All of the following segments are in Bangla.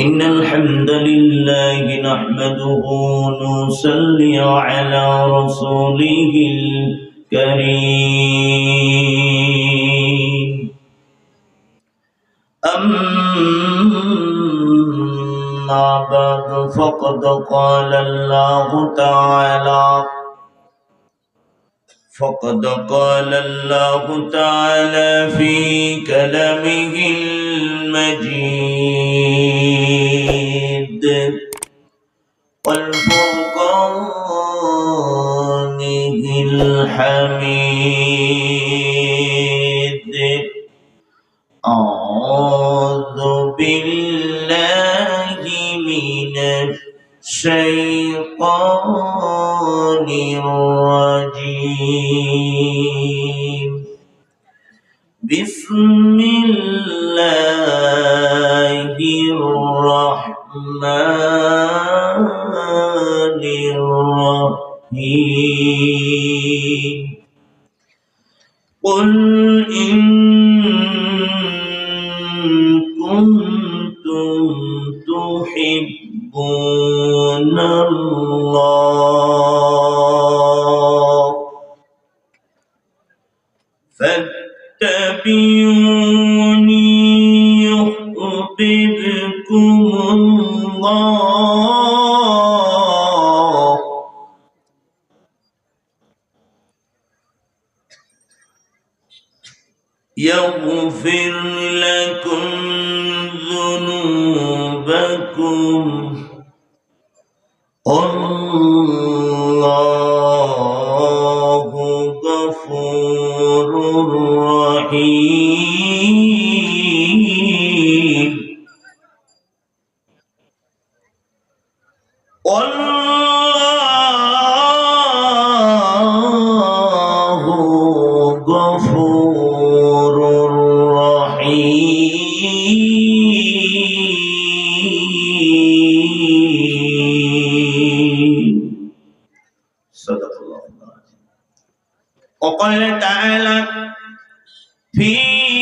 إن الحمد لله نحمده ونصلي على رسوله الكريم أما بعد فقد قال الله تعالى في كلامه المجيد والفرقان الحميد. أعوذ بالله من الشيطان الرجيم. بسم الله الرحمن الرحيم. قل إن كنتم تحبون الله فاتبعوني يحببكم الله يغفر لكم ذنوبكم الله غفور رحيم. الله غفور رحيم. صدق الله العظيم. وقال تعالى في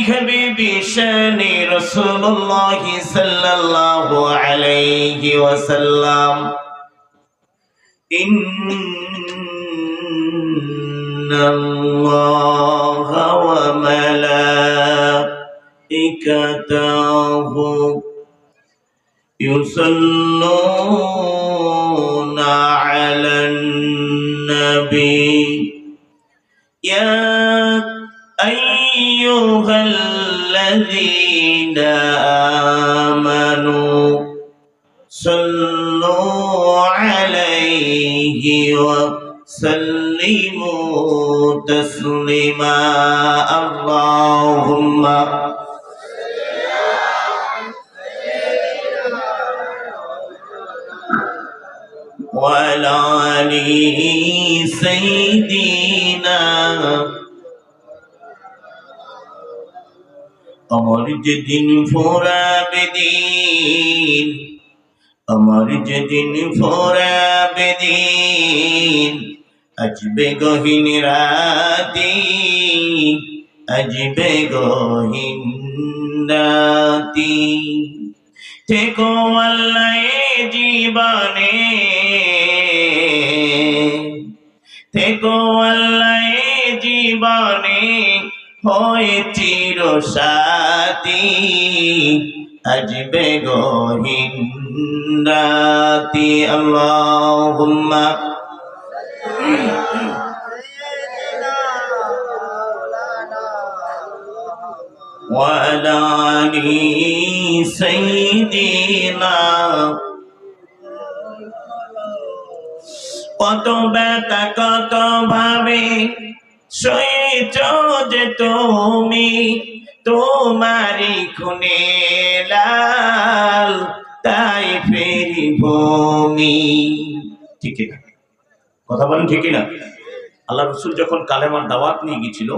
حبيب شان رسول الله صلى الله عليه وسلم إن الله وملائكته يصلون على النبي يا أيها الذين آمنوا صلوا عليه وسلموا تسليما. اللهم وعلى آل سيدنا আমার যেদিন ফোরাবে দিন, আমার যেদিন ফোরাবে দিন, আসবে গহীন রাতি, আসবে গহীন রাতি। থেকো আল্লাহ জীবনে, থেকো আল্লাহ জীবনে হয়ে চির সাথী, আসবে গহীন রাতি। আল্লাহুম্মা وعلى آل سيدنا। কত ব্যথা কত ভাবে সয়েছ যে তুমি, তোমারি খুনে লাল তাই ফেরি ভূমি। ঠিক না কথা বলেন? ঠিক না? আল্লাহ রাসূল যখন কালেমার দাওয়াত নিয়ে গিয়েছিল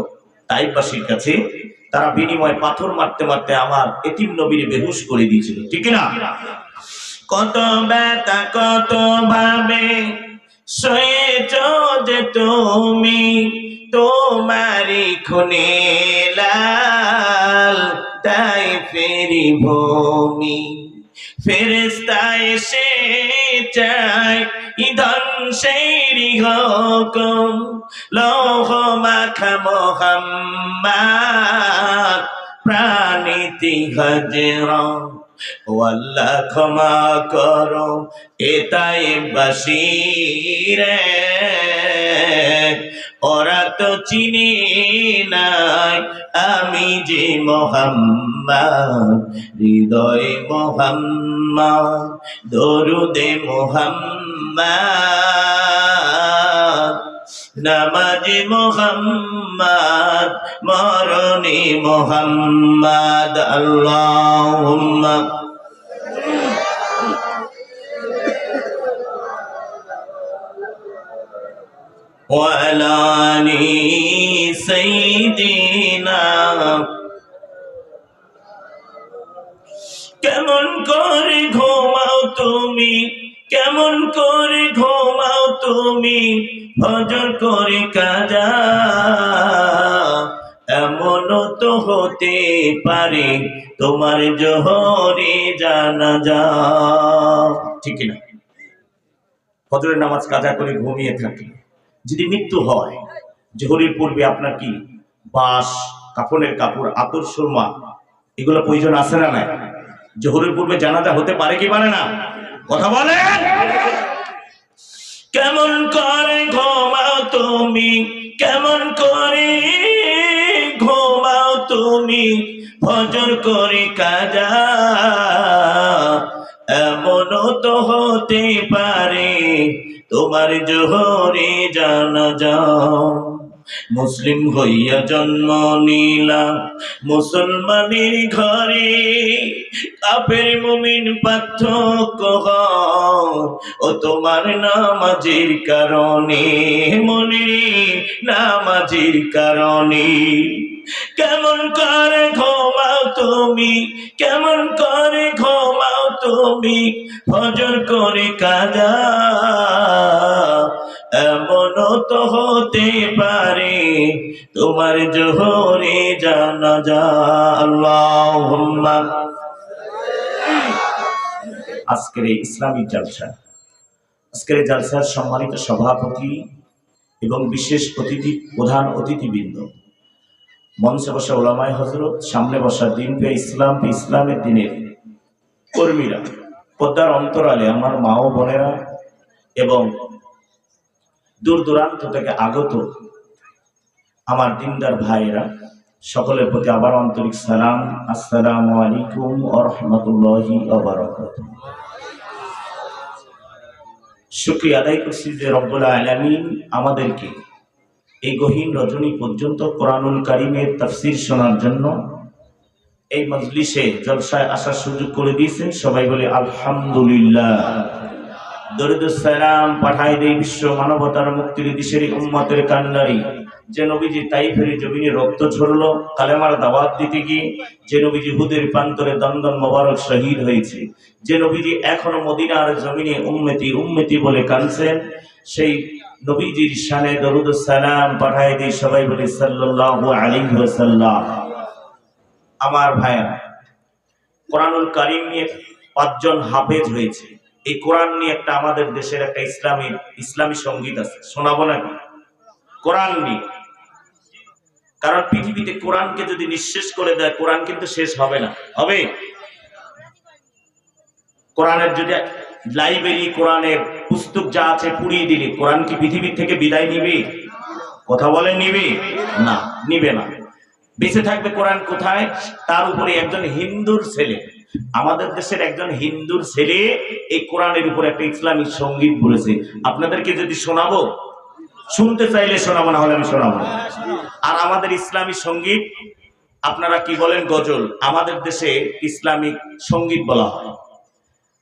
তাইফবাসীর কাছে, তারা বিনিময় পাথর মারতে মারতে আমার এতিম নবীর বেহুশ করে দিয়েছিল। ঠিক না? কত ব্যথা কত ভাবে সয়েছ যে তুমি, তোমারি খুনে লাল তাই ফেরি ভূমি। ফেরেশতা এসে চায় ধ্বংসের হুকুম লৌহ মাখা মোহাম্মদ প্রাণীতি হজরা ও আল্লাহ ক্ষমা করো এতাই বাসিরে ওরা তো চিনি নাই আমি যে মোহাম্মদ হৃদয়ে মোহাম্মদ দরুদে মোহাম্মদ নামাজে মোহাম্মদ মরণে মোহাম্মদ আল্লাহুম্মা ওয়ালা আলি সাইয়্যিদিনা। কেমন করে ঘুমাও তুমি, কেমন করে ঘুমাও তুমি, ফজর করে কাজা এমনও তো হতে পারে তোমার জোহরে জানাজা। ঠিক না? ফজরের নামাজ কাজা করে ঘুমিয়ে থাকি, যদি মৃত্যু হয় জোহরের পূর্বে আপনার কি বাস, কাফনের কাপড়, আতর, সুরমা এগুলো প্রয়োজন আছে না নাই? জোহরের পূর্বে জানাজা হতে পারে কি পারে না? কথা বলেন। কেমন করে ঘুমাও তুমি, কেমন করে ঘুমাও তুমি, ফজর করে কাজা এমনও তো হতে পারে তোমার জোহরে জানাজা। মুসলিম হইয়া জন্ম নিলাম মুসলমানের ঘরে, কাফের মুমিন পার্থক্য ও তোমার নামাজের কারণে, মনে নামাজের কারণে। কেমন করে ঘুমাও তুমি, কেমন করে ঘুমাও তুমি, ফজর করে কাজা এমনও তো হতে পারে তোমার জোহরে জানাজা। আল্লাহুম্মা। আজকের এই ইসলামিক জালসা, আজকের এই জালসার সম্মানিত সভাপতি এবং বিশেষ অতিথি, প্রধান অতিথিবৃন্দ, মঞ্চে বসা ওলামায়ে হযরত, সামনে বসা দিন পে ইসলাম পে ইসলামের দিনের কর্মীরা, পর্দার অন্তরালে আমার মা ও বোনেরা এবং দূর দূরান্ত থেকে আগত আমার দিনদার ভাইয়েরা, সকলের প্রতি আবার আন্তরিক সালাম। আসসালামু আলাইকুম ওয়া রাহমাতুল্লাহি ওয়া বারাকাতুহু। শুকরিয়া আদায় করছি যে রব্বুল আলামিন আমাদেরকে এই গহীন রজনী পর্যন্ত কোরআনুল কারীমের তাফসীর শোনার জন্য এই মজলিসে জলসায় আসার সুযোগ করে দিয়েছেন। সবাই বলে আলহামদুলিল্লাহ। দরুদ ও সালাম পাঠাই দেই বিশ্ব মানবতার মুক্তির দিশের উম্মতের কান্ডারি, যে নবীজি তাইফের জমিনে রক্ত ঝরলো কালেমার দাওয়াত দিতে গিয়ে, যে নবীজি হুদের প্রান্তরে দন্দন মোবারক শহীদ হয়েছে, যে নবীজি এখনো মদিনার জমিনে উম্মতি উম্মতি বলে কাঁদছেন, সেই নবীজির শানে দরুদ ও সালাম পাঠাই দেই। সবাই বলে সাল্লাল্লাহু আলাইহি ওয়াসাল্লাম। আমার ভাইয়া, কোরআনুল কারীম নিয়ে 5 জন হাফেজ হয়েছে। এই কোরআন নিয়ে একটা আমাদের দেশের একটা ইসলামী সঙ্গীত আছে, শোনাবো নাকি? কোরআন নিয়ে, কারণ পৃথিবীতে কোরআনকে যদি নিঃশেষ করে দেয়, কোরআন কিন্তু শেষ হবে না। হবে? কোরআনের যদি লাইব্রেরি, কোরআনের পুস্তক যা আছে পুড়িয়ে দিলে কোরআন কি পৃথিবী থেকে বিদায় নিবে? কথা বলেন, নিবে না? নিবে না। বেঁচে থাকবে কোরআন কোথায়? তার উপরে একজন হিন্দুর ছেলে, আমাদের দেশের একজন হিন্দুর ছেলে এই কোরআনের উপর একটা ইসলামিক সঙ্গীত বলেছে। আপনাদেরকে যদি শোনাবো, শুনতে চাইলে শোনাবো, না হলে আমি শোনাবো না। আর আমাদের ইসলামী সঙ্গীত আপনারা কি বলেন? গজল। আমাদের দেশে ইসলামিক সঙ্গীত বলা হয়,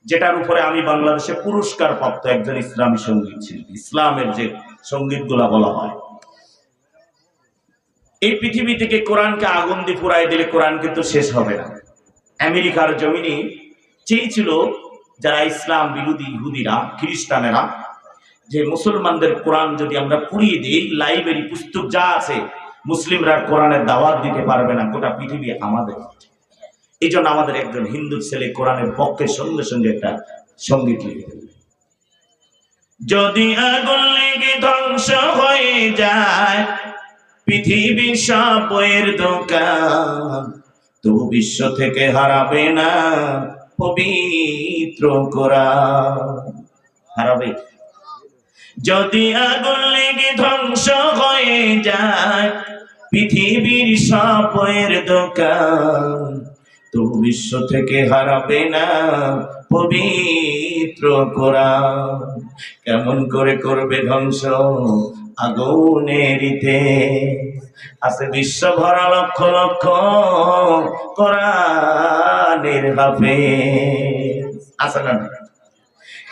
যেটার উপরে আমি বাংলাদেশে পুরস্কার প্রাপ্ত একজন ইসলামী সঙ্গীত শিল্পী। ইসলামের যে সঙ্গীতগুলা বলা হয়, এই পৃথিবী থেকে কোরআনকে আগুন দিয়ে পুড়াই দিলে কোরআন কিন্তু শেষ হবে না। আমেরিকার জমিনে চেয়েছিল যারা ইসলাম বিরোধী ইহুদিরা, খ্রিস্টানেরা, যে মুসলমানদের কোরআন যদি আমরা পুড়িয়ে দিই, লাইব্রেরি পুস্তক যা আছে, মুসলিমরা কোরআনের দাওয়াত দিতে পারবে না, গোটা পৃথিবী আমাদের। এই জন্য আমাদের একজন হিন্দু ছেলে কোরআনের পক্ষে সঙ্গে সঙ্গে একটা সঙ্গীত লিখে দিল, যদি আগুন লেগে ধ্বংস হয়ে যায় পৃথিবীর সব বইয়ের দোকান, তবু বিশ্ব থেকে হারাবে না পবিত্র কোরআন। হারাবে? যদি আগুন লেগে ধ্বংস হয়ে যায় পৃথিবীর সব বইয়ের দোকান, তবু বিশ্ব থেকে হারাবে না পবিত্র কোরআন। কেমন করে করবে ধ্বংস আগুনেরিতে, আছে বিশ্ব ভরা লক্ষ লক্ষ কোরআনের হাফেজ, আছে না?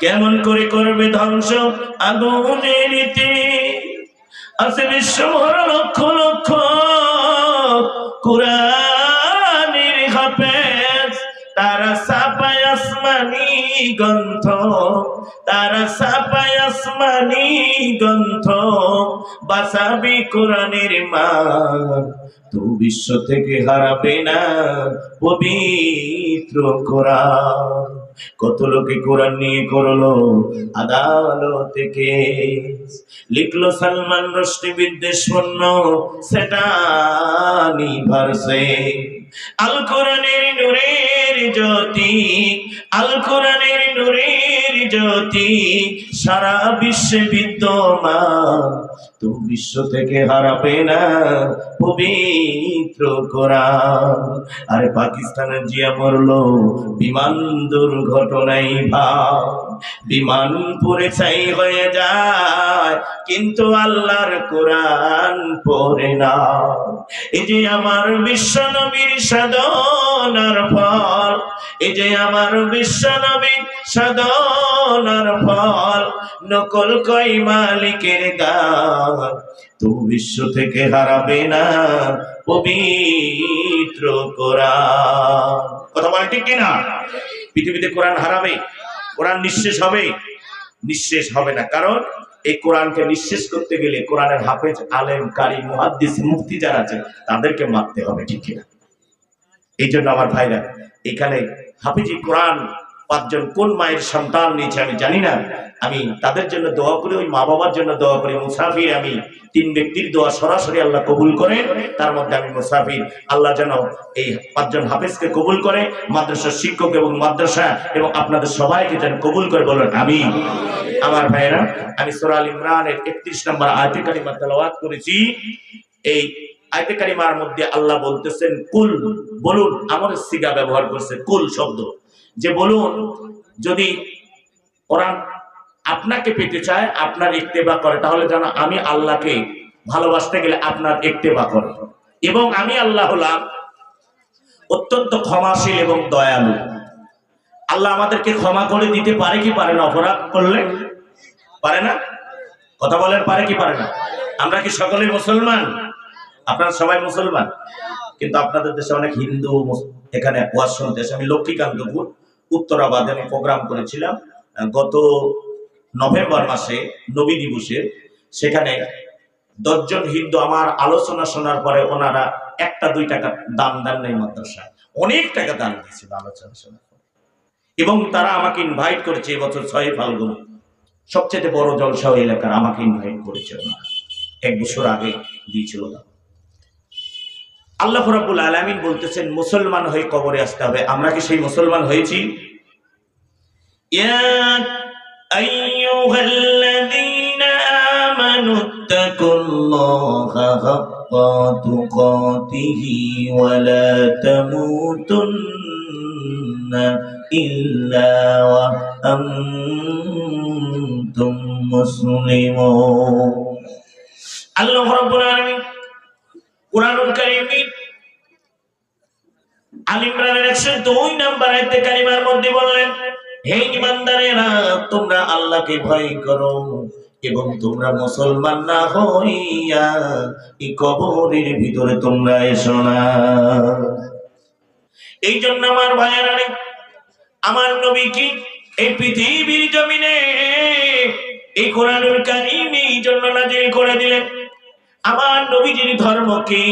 কেমন করে করবে ধ্বংস আগুনেরিতে, আছে বিশ্ব ভরা লক্ষ লক্ষ কোরআনের হাফেজ। তারা ছাপায় আসমানি গ্রন্থ, তারা ছাপায় আসমানি গ্রন্থ, বাঁচাবে কোরআনের মান, তো বিশ্ব থেকে হারাবে না পবিত্র কোরআন। কত লোকে কোরআন নিয়ে করলো আদালতে কেস, লিখলো সালমান রুশদি বিদ্বেষপূর্ণ সেটা নিভার্সে। আল কোরআনের নূরের জ্যোতি, আল কোরআনের নূরের জ্যোতি সারা বিশ্বে বিদ্যমান, তো বিশ্ব থেকে হারাবে না পবিত্র কোরআন। আরে পাকিস্তানের জিয়া মরলো বিমান দুর্ঘটনায় ভাব, বিমান পুড়ে ছাই হয়ে যায় কিন্তু আল্লাহর কোরআন পড়ে না। এই যে আমার বিশ্ব নবীর সাধনার ফল, এই যে আমার বিশ্ব নবীর সাধনার ফল, নকল কই মালিকের গান, তো বিশ্ব থেকে হারাবে না পবিত্র কোরআন। কথা বলে ঠিক কিনা? পৃথিবীতে কোরআন হারাবে? কোরআন নিঃশেষ হবে? নিঃশেষ হবে না, কারণ এই কোরআনকে নিঃশেষ করতে গেলে কোরআনের হাফেজ, আলেম, কারি, মুহাদ্দিস, মুফতি যারা আছে তাদেরকে মারতে হবে, ঠিক কিনা? এই জন্য আমার ভাইরা, এখানে হাফিজি কোরআন 5 জন কোন মায়ের সন্তান নিয়েছে আমি জানি না, আমি তাদের জন্য দোয়া করি, ওই মা বাবার জন্য দোয়া করি। মুসাফির আমি 3 ব্যক্তির দোয়া সরাসরি আল্লাহ কবুল করে, তার মধ্যে আমি মুসাফির। আল্লাহ যেন এই 5 জন হাফেজকে কবুল করে, মাদ্রাসার শিক্ষক এবং মাদ্রাসা এবং আপনাদের সবাইকে যেন কবুল করে, বলেন আমিন। আমার ভাইরা, আমি সূরা আল ইমরানের 31 নম্বর আয়াতে কারিমা তেলাওয়াত করেছি। এই আয়াতে কারিমার মধ্যে আল্লাহ বলতেছেন কুল, বলুন, আমরের সিগা ব্যবহার করছে কুল শব্দ, যে বলুন যদি কোরআন আপনাকে পেতে চায়, আপনার ইত্তেবা করে, তাহলে যেন আমি আল্লাহকে ভালোবাসতে গেলে আপনার ইত্তেবা করে, এবং আমি আল্লাহ হলাম অত্যন্ত ক্ষমাশীল এবং দয়ালু। আল্লাহ আমাদেরকে ক্ষমা করে দিতে পারে কি পারে না? অপরাধ করলে পারে না? কথা বলেন, পারে কি পারে না? আমরা কি সকলেই মুসলমান? আপনারা সবাই মুসলমান, কিন্তু আপনাদের দেশে অনেক হিন্দু এখানে ওয়াজ শুনতে আসে। আমি লক্ষ্মীকান্তপুর উত্তরাবাদে আমি প্রোগ্রাম করেছিলাম গত নভেম্বর মাসে নবী দিবসে। সেখানে 10 জন হিন্দু আমার আলোচনা শোনার পরে ওনারা 1-2 টাকা দান দেন নাই মাদ্রাসায়, অনেক টাকা দান দিয়েছিল আলোচনা শোনার পরে, এবং তারা আমাকে ইনভাইট করেছে। এবছর 6 ফাল্গুন সবচেয়ে বড় জলসা এলাকার আমাকে ইনভাইট করেছে ওনারা, 1 বছর আগে দিয়েছিল। আল্লাহ রাব্বুল আলামিন বলতেছেন মুসলমান হয়ে কবরে আসতে হবে। আমরা কি সেই মুসলমান হয়েছি? ইয়া আইয়ুহাল্লাযীনা আমানুত্তাকুল্লাহা হাক্কা তুকাতিহি ওয়া লা তামুতুন্না ইল্লা ওয়া আনতুম মুসলিমুন। আল্লাহ রাব্বুল আলামিন কুরআনুল কারীমের আল ইমরানের 102 নম্বর আয়াতে কারিমার মধ্যে বললেন, হে ঈমানদারেরা, তোমরা আল্লাহকে ভয় করো এবং তোমরা মুসলমান না হইয়া এই কবরের ভিতরে তোমরা এসো না। এই জন্য আমার ভাইয়েরা, আমার নবী কি এই পৃথিবীর জমিনে এই কোরআনুল কারীম এই জন্য নাযিল করে দিলেন। আমার নবীজির ধর্মকে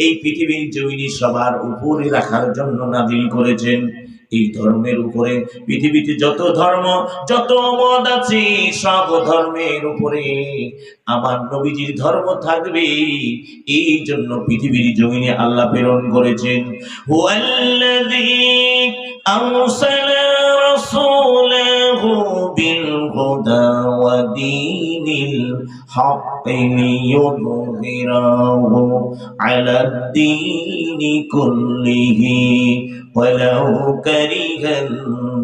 এই পৃথিবীর জমিনে সবার উপরে রাখার জন্য নাযিল করেছেন। এই ধর্মের উপরে পৃথিবীতে যত ধর্ম যত মত আছে সব ধর্মের উপরে আমার নবীজির ধর্ম থাকবে, এই জন্য পৃথিবীর জমিনে আল্লাহ প্রেরণ করেছেন। হুয়াল্লাযী আরসালা রাসূলাহু বিল হুদা ওয়া দীনিল হাক্কি লিইয়ুযহিরাহু আলাদ দীনি কুল্লিহি ওয়ালাউ কারিহাল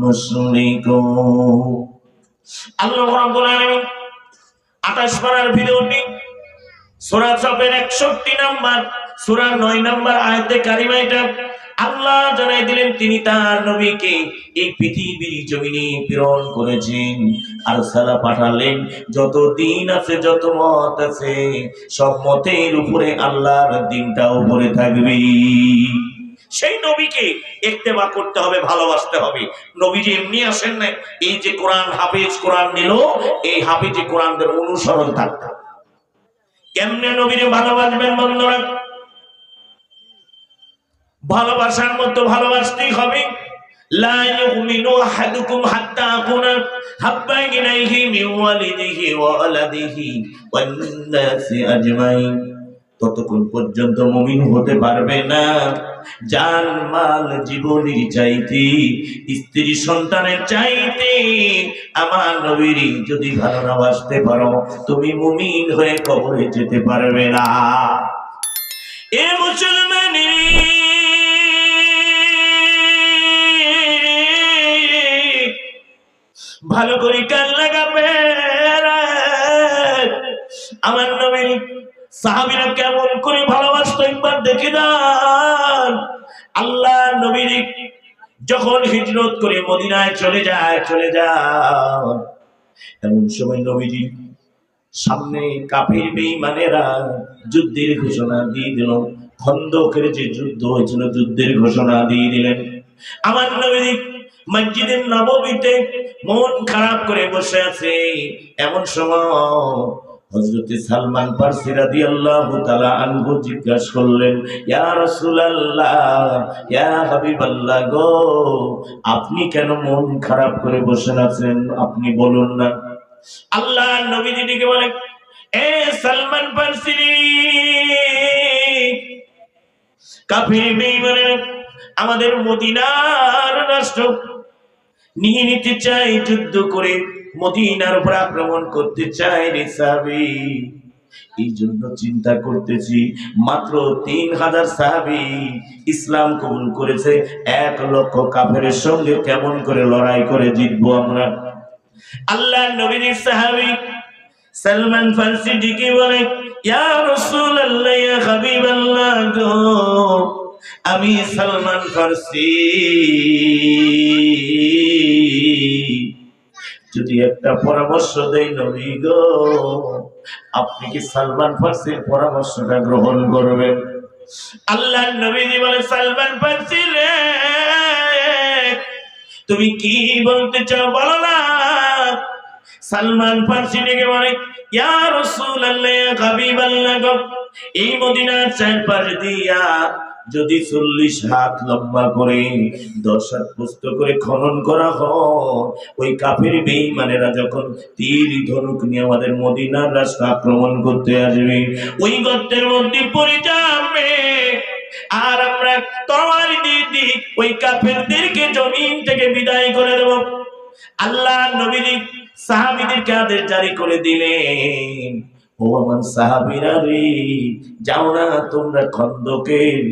মুশরিকুন। আল্লাহ রাব্বুল আলামিন 28 পারার ভিডিওটি সূরা সাফের 61 নাম্বার সূরা 9 নাম্বার আয়াতে কারিমা এটা আল্লাহ জানাই দিলেন তিনি তার নবীকে এই পৃথিবীর জমিনে প্রেরণ করেছেন। আর সালা পাঠালেন যত দিন আছে যত মত আছে সব মতের উপরে আল্লাহর দ্বীনটা উপরে থাকবে। সেই নবীকে ইত্তেবা করতে হবে, ভালোবাসতে হবে। নবীজি এমনি আসেন না, এই যে কোরআন হাফেজ কোরআন নিল, এই হাফেজে কোরআনদের অনুসরণ থাকতে। কেমনে নবীরে ভালোবাসবেন বন্ধুরা? ভালোবাসার মতো ভালোবাসতেই হবে। লা ইউমিনু আহাদুকুম হাত্তা আকুনা হাব্বা ইলাইহি মিন ওয়ালিদিহি ওয়া ওয়ালাদিহি ওয়ান নাসি আজমাইন। ততক্ষণ পর্যন্ত মুমিন হতে পারবে না জান মাল জীবনের চাইতে স্ত্রী সন্তানের চাইতে আমার নবীর যদি ভালো না বাসতে পারো তুমি মুমিন হয়ে কবরে যেতে পারবে না। এ মুসলমানি ভালো করে কান লাগাবে। আমার নবীর সাহাবীরা কেমন করে ভালোবাসতো একবার দেখে যান। আল্লাহ নবীর যখন হিজরত করে মদিনায় চলে যায় এমন সময় নবীজি সামনে কাফির বেঈমানেরা যুদ্ধের ঘোষণা দিয়ে দিল। খন্দকের যে যুদ্ধ হয়েছিল যুদ্ধের ঘোষণা দিয়ে দিলেন। আমার নবী মসজিদে নববীতে মন খারাপ করে বসে আছে। এমন সময় হযরত সালমান ফারসি রাদিয়াল্লাহু তাআলা আনহু জিজ্ঞাসা করলেন, ইয়া রাসূলুল্লাহ, ইয়া হাবিবাল্লাহ গো, আপনি কেন মন খারাপ করে বসে আছেন? আপনি বলুন না। আল্লাহ নবীজি ডেকে বলেন, এ সালমান ফারসি, কাফির বেঈমানেরা আমাদের মদিনার রাষ্ট্র নিয়ে নিতে চাই, যুদ্ধ করে মদিনার উপর আক্রমণ করতে চাই রে সাহাবী। এই জন্য চিন্তা করতেছি মাত্র 3000 সাহাবী ইসলাম কবুল করেছে, 1 লক্ষ কাফেরের সঙ্গে কেমন করে লড়াই করে জিতবো আমরা। আল্লাহ নবীর সাহাবী সালমান ফারসি ডেকে বলে, ইয়া রাসূলুল্লাহ, ইয়া হাবিবাল্লাহ গো, আমি সালমান ফারসি যদি একটা পরামর্শ দেই নবী গো, আপনি কি সালমান ফারসির পরামর্শটা গ্রহণ করবেন? আল্লাহ নবী বলে, সালমান ফারসি রে, তুমি কি বলতে চাও বলো না। সালমান ফারসি ডেকে বলে, ইয়া রাসূলুল্লাহ, ইয়া হাবিবাল্লাহ গো, এই মদিনার চারপাশ দিয়া যদি 40 হাত লম্বা করে 10 হাত প্রস্থ করে খনন করা হয়, ওই কাফির বেঈমানেরা যখন তীর ধনুক নিয়ে আমাদের মদিনার রাস্তা আক্রমণ করতে আসবে, ওই গর্তের মধ্যে পড়ে যাবে। আর আমরা তরবারি দিয়ে ওই কাফেরদেরকে জমিন থেকে বিদায় করে দেব। আল্লাহ নবী সাহাবীদেরকে আদেশ জারি করে দিলেন, ও আমার সাহাবীরা রে, যাও না তোমরা খন্দকের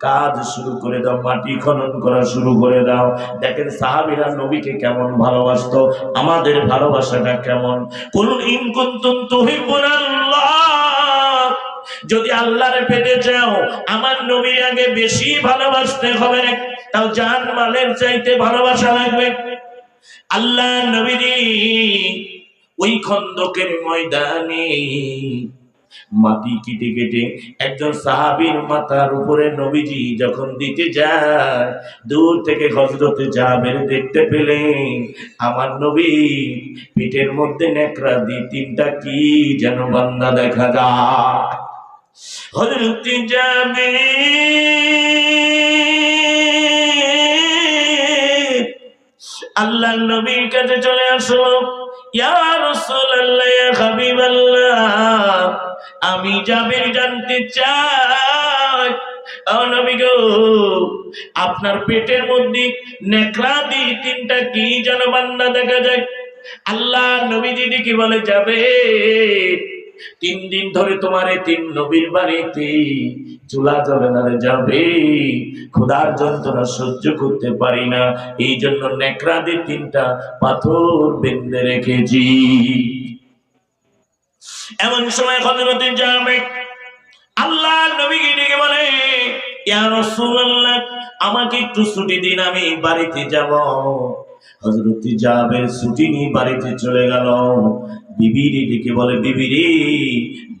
কাজ শুরু করে দাও, মাটি খনন করা শুরু করে দাও। দেখেন সাহাবীরা নবীকে কেমন ভালোবাসতো, আমাদের ভালোবাসাটা কেমন। কুল ইন কুনতুম তুহিব্বুনাল্লাহ, যদি আল্লাহর পেতে চাও আমার নবীর আগে বেশি ভালোবাসতে হবে, তাও জান মালের চাইতে ভালোবাসা লাগবে। আল্লাহ নবী ওই খন্দকের ময়দানে মাটি কেটে কেটে একজন সাহাবীর মাথার উপরে নবীজি যখন দিতে যায়, দূর থেকে হযরত জাবের দেখতে পেলেন আমার নবী পিঠের মধ্যে নেকড়া 2-3টা কি যেন বান্দা দেখা যায়। হযরত জাবের আল্লাহর নবীর কাছে চলে আসলো, ইয়া রাসূলুল্লাহ, ইয়া হাবিবাল্লাহ, আমি জাবের জানতে চাই, ও নবী গো, আপনার পেটের মধ্যে নেকড়া দিয়ে তিনটা কি যেন বান্দা দেখা যায়। আল্লাহ নবীজি কি বলে, যাবে 3 দিন ধরে তোমার এই 3 নবীর বাড়িতে চুলা জ্বলে না, যাবে ক্ষুধার যন্ত্রণা সহ্য করতে পারি না, এই জন্য নেকড়া দিয়ে 3টা পাথর বেঁধে রেখেছি। এমন সময় হযরত জাবের আল্লাহ নবীকে ডেকে বলে, ইয়া রাসূলুল্লাহ, আমাকে একটু ছুটি দিন, আমি বাড়িতে যাব। হযরত জাবের ছুটি নিয়ে বাড়িতে চলে গেল। বিবিরে ডেকে বলে, বিবিরে,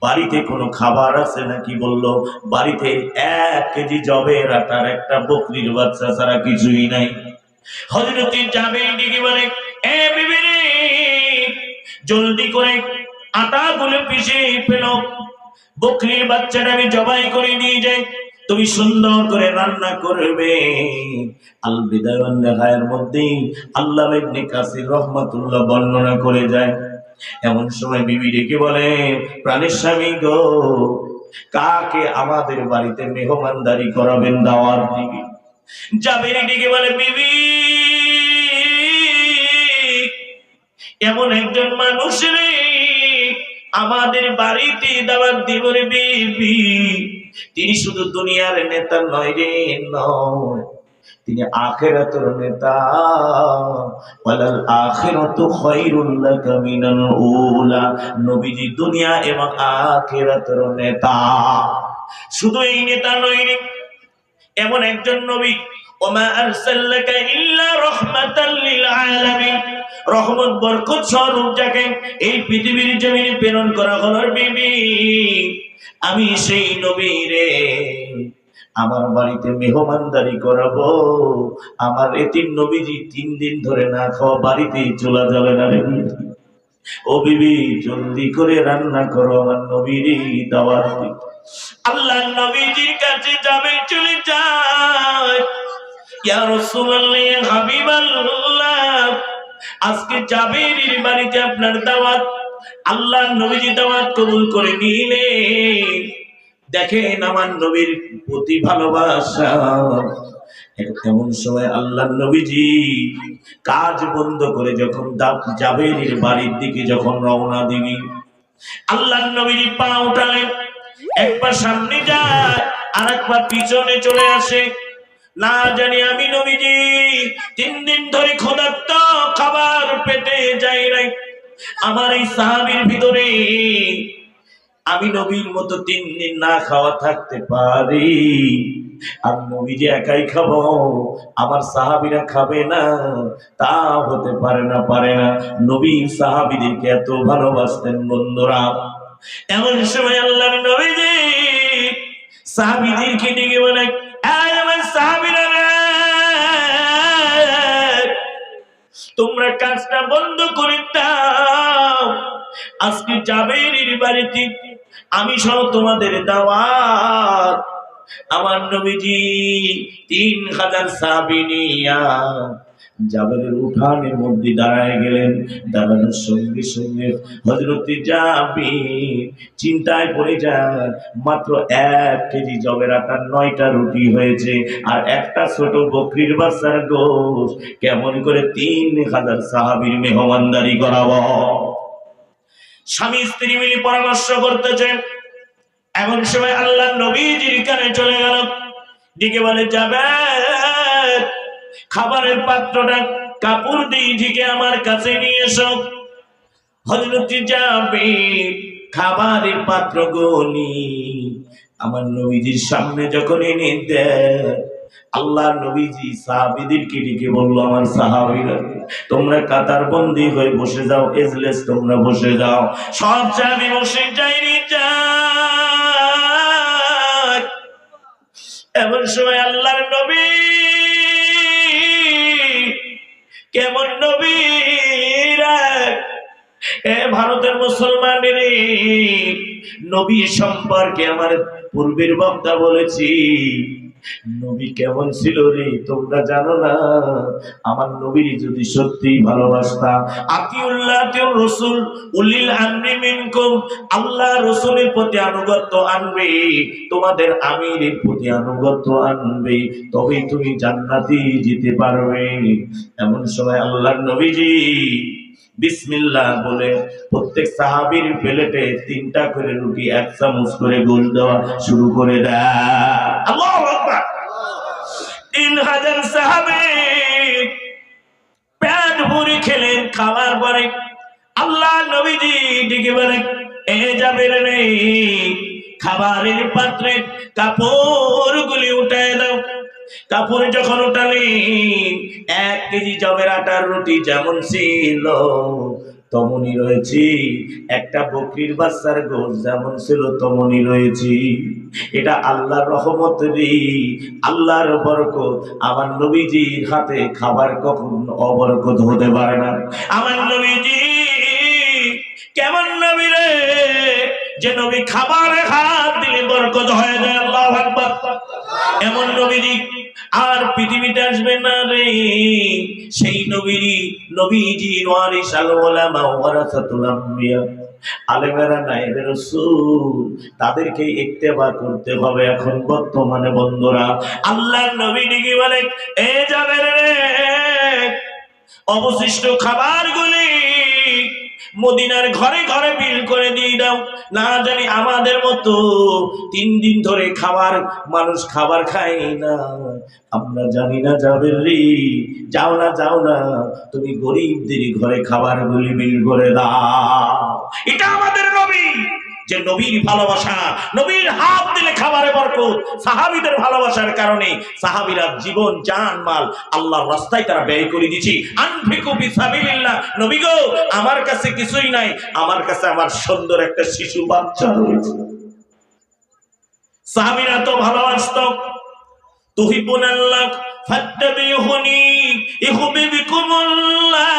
বাড়িতে কোনো খাবার আছে নাকি? বলল, বাড়িতে 1 কেজি জবের আটার একটা বকরির বাচ্চা ছাড়া কিছুই নাই। হযরত জাবের ডেকে বলে, এ বিবিরে, জলদি করে আটা গুলো পিষে ফেলো, বকরির বাচ্চাটা আমি জবাই করে নিয়ে যাই, তুমি সুন্দর করে রান্না করবে। আল বিদায় ওয়ান নিহায়ার মধ্যে আল্লামা ইবনে কাসির রাহমাতুল্লাহ বর্ণনা করে যায়, এমন সময় বিবি ডেকে বলে, প্রাণের স্বামী গো, কাকে আমাদের বাড়িতে মেহমানদারি করাবেন, দাওয়াত দিবি? জাবের ডেকে বলে, বিবি, এমন একজন মানুষ রে আমাদের বাড়িতে দাওয়াত দিব রে বিবি, তিনি শুধু দুনিয়ার নেতা নয় রে, নয়, তিনি আখিরাতের নেতা। ওয়ালাল আখিরাতু খায়রুল লাকা মিনাল উলা, নবীজি দুনিয়া এবং আখিরাতের নেতা। শুধু এই নেতা নয় রে, এমন একজন নবী, ওমা আরসালনাকা ইল্লা রাহমাতাল লিল আলামিন, রহমত বরকত স্বরূপ যাকে এই পৃথিবীর জমিনে প্রেরণ করা হলো বিবি, আমি সেই নবী রে, আমার বাড়িতে মেহমানদারি করাবো। আমার এতিম নবীজি 3 দিন ধরে না খাওয়া, বাড়িতে চুলা জ্বলে না রে। ও বিবি, জলদি করে রান্না করো, আমার নবীর দাওয়াত দিই। আল্লাহ নবীজির কাছে যাবে, চলে যায়, ইয়া রাসূলুল্লাহ, ইয়া হাবিবাল্লাহ, আজকে জাবেরের বাড়িতে আপনার দাওয়াত। আল্লাহ নবীজি দাওয়াত কবুল করে নিলেন। দেখেন আমার নবীর প্রতি ভালোবাসা। এমন সময় আল্লাহ নবীজি কাজ বন্ধ করে যখন জাবেরের বাড়ির দিকে যখন রওনা দিবি, আল্লাহ নবীজি পা উঠালেন, একবার সামনে যায় আর একবার পিছনে চলে আসে। না জানি আমি নবীজি 3 দিন ধরে ক্ষুধার্ত, খাবার পেটে যায় নাই। আমার এই সাহাবীর ভিতরে আমি নবীর মতো 3 দিন না খাওয়া থাকতে পারি? আমি নবীজি একাই খাবো, আমার সাহাবীরা খাবে না? তা হতে পারে না, পারে না। নবী সাহাবীদেরকে এত ভালোবাসতেন বন্ধুরা। এমন সময় আল্লাহর নবীজি সাহাবীদেরকে ডেকে বলে, এই আমার সাহাবীরা, তোমরা কাজটা বন্ধ করে দাও, আজকে জাবেরের বাড়িতে আমি সহ তোমাদের দাওয়াত। আমার নবীজি 3000 সাহাবী নিয়া জাবেরের উঠানের মধ্যে দাঁড়ায় গেলেন। দাঁড়ানোর সঙ্গে সঙ্গে হযরত জাবের চিন্তায় পড়ে যায়, মাত্র 1 কেজি জবের আটার 9টা রুটি হয়েছে, আর একটা ছোট বকরির বাচ্চার গোশত, কেমন করে 3000 সাহাবীর মেহমানদারি করাবো? স্বামী স্ত্রী মিলে পরামর্শ করতেছেন। এমন সময় আল্লাহ নবীজির কানে চলে গেল, ডেকে বলে, জাবের, খাবারের পাত্রটা কাপড় দিয়ে ঢেকে আমার কাছে নিয়ে এসো। হযরত জাবের খাবারের পাত্র গনি আমার নবীজির সামনে যখন এনে দেয়, আল্লাহ নবীজি সাহাবীদেরকে ডেকে বলল, আমার সাহাবীরা, তোমরা কাতার বন্দী হয়ে বসে যাও, এজলেস তোমরা বসে যাও। সব সাহাবী বসে যায়নি, যায়। এমন সময় আল্লাহর নবী, কেমন নবী, ভারতের মুসলমানের নবী সম্পর্কে আমার পূর্বের বক্তা বলেছি, নবী কেমন ছিল রে তোমরা জানো না? আমার নবীর যদি সত্যি ভালোবাসতা, আতিউল্লাহ আতিউর রাসূল উলিল আমরি মিনকুম, আল্লাহ রাসূলের প্রতি আনুগত্য আনবে, তোমাদের আমিরের প্রতি আনুগত্য আনবে, তবেই তুমি জান্নাতে যেতে পারবে। এমন সময় আল্লাহর নবীজি বিসমিল্লাহ বলে প্রত্যেক সাহাবীর প্লেটে 3টা করে রুটি 1 চামচ করে গোল দেওয়া শুরু করে দেয়। আল্লাহু আকবার। 3000 সাহাবী পেট ভরে খেলেন। খাওয়ার পরে আল্লাহ নবীজি ডেকে বলেন, এ যাবের রে, খাবারের পাত্রে কাপড়গুলি উঠায় দাও। কাপড় যখন উঠালেন, 1 কেজি জবের আটার রুটি যেমন ছিল তেমনই রয়েছে, একটা বকরির বাচ্চার গোশ যেমন ছিল তেমনই রয়েছে। এটা আল্লাহর রহমত রে, আল্লাহর বরকত। আমার নবীজির হাতে খাবার কখন অবরকত হতে পারে না। আমার নবীজি কেমন নবী রে, যে নবী খাবারে হাত দিলে বরকত হয়ে যায়। আল্লাহু আকবার। এমন নবীজি আর পৃথিবীতে আসবে না রে। সেই নবীজির ওয়ারিস আল উলামা ওয়ারাসাতুল আম্বিয়া, আলেমেরা নায়েবে রাসূল, তাদেরকে ইত্তেবা করতে হবে। এখন বর্তমানে বন্ধুরা, আল্লাহর নবী ডেকে বলে, এ যাবে রে, অবশিষ্ট খাবারগুলি মদিনার ঘরে ঘরে বিল করে দিয়ে দাও। না জানি আমাদের মতো 3 দিন ধরে মানুষ খাবার খায় না, আমরা জানি না। যাবে রে, যাও না, তুমি গরিবদের ঘরে খাবারগুলি বিল করে দাও। এটা আমাদের নবী, যে নবীর ভালোবাসা, নবীর হাত দিলে খাবারে বরকত। সাহাবীদের ভালোবাসার কারণে সাহাবীরা জীবন জান মাল আল্লাহর রাস্তায় তারা ব্যয় করে দিয়েছে। আনফিকু ফিসাবিলিল্লাহ। নবী গো, আমার কাছে কিছুই নাই, আমার কাছে আমার সুন্দর একটা শিশু বাচ্চা রয়েছে। সাহাবীরা তো ভালোবাসত। তুহিবুনাল্লাহ ফাত্তাবিহুনি ইউহিব্বুকুমুল্লাহ।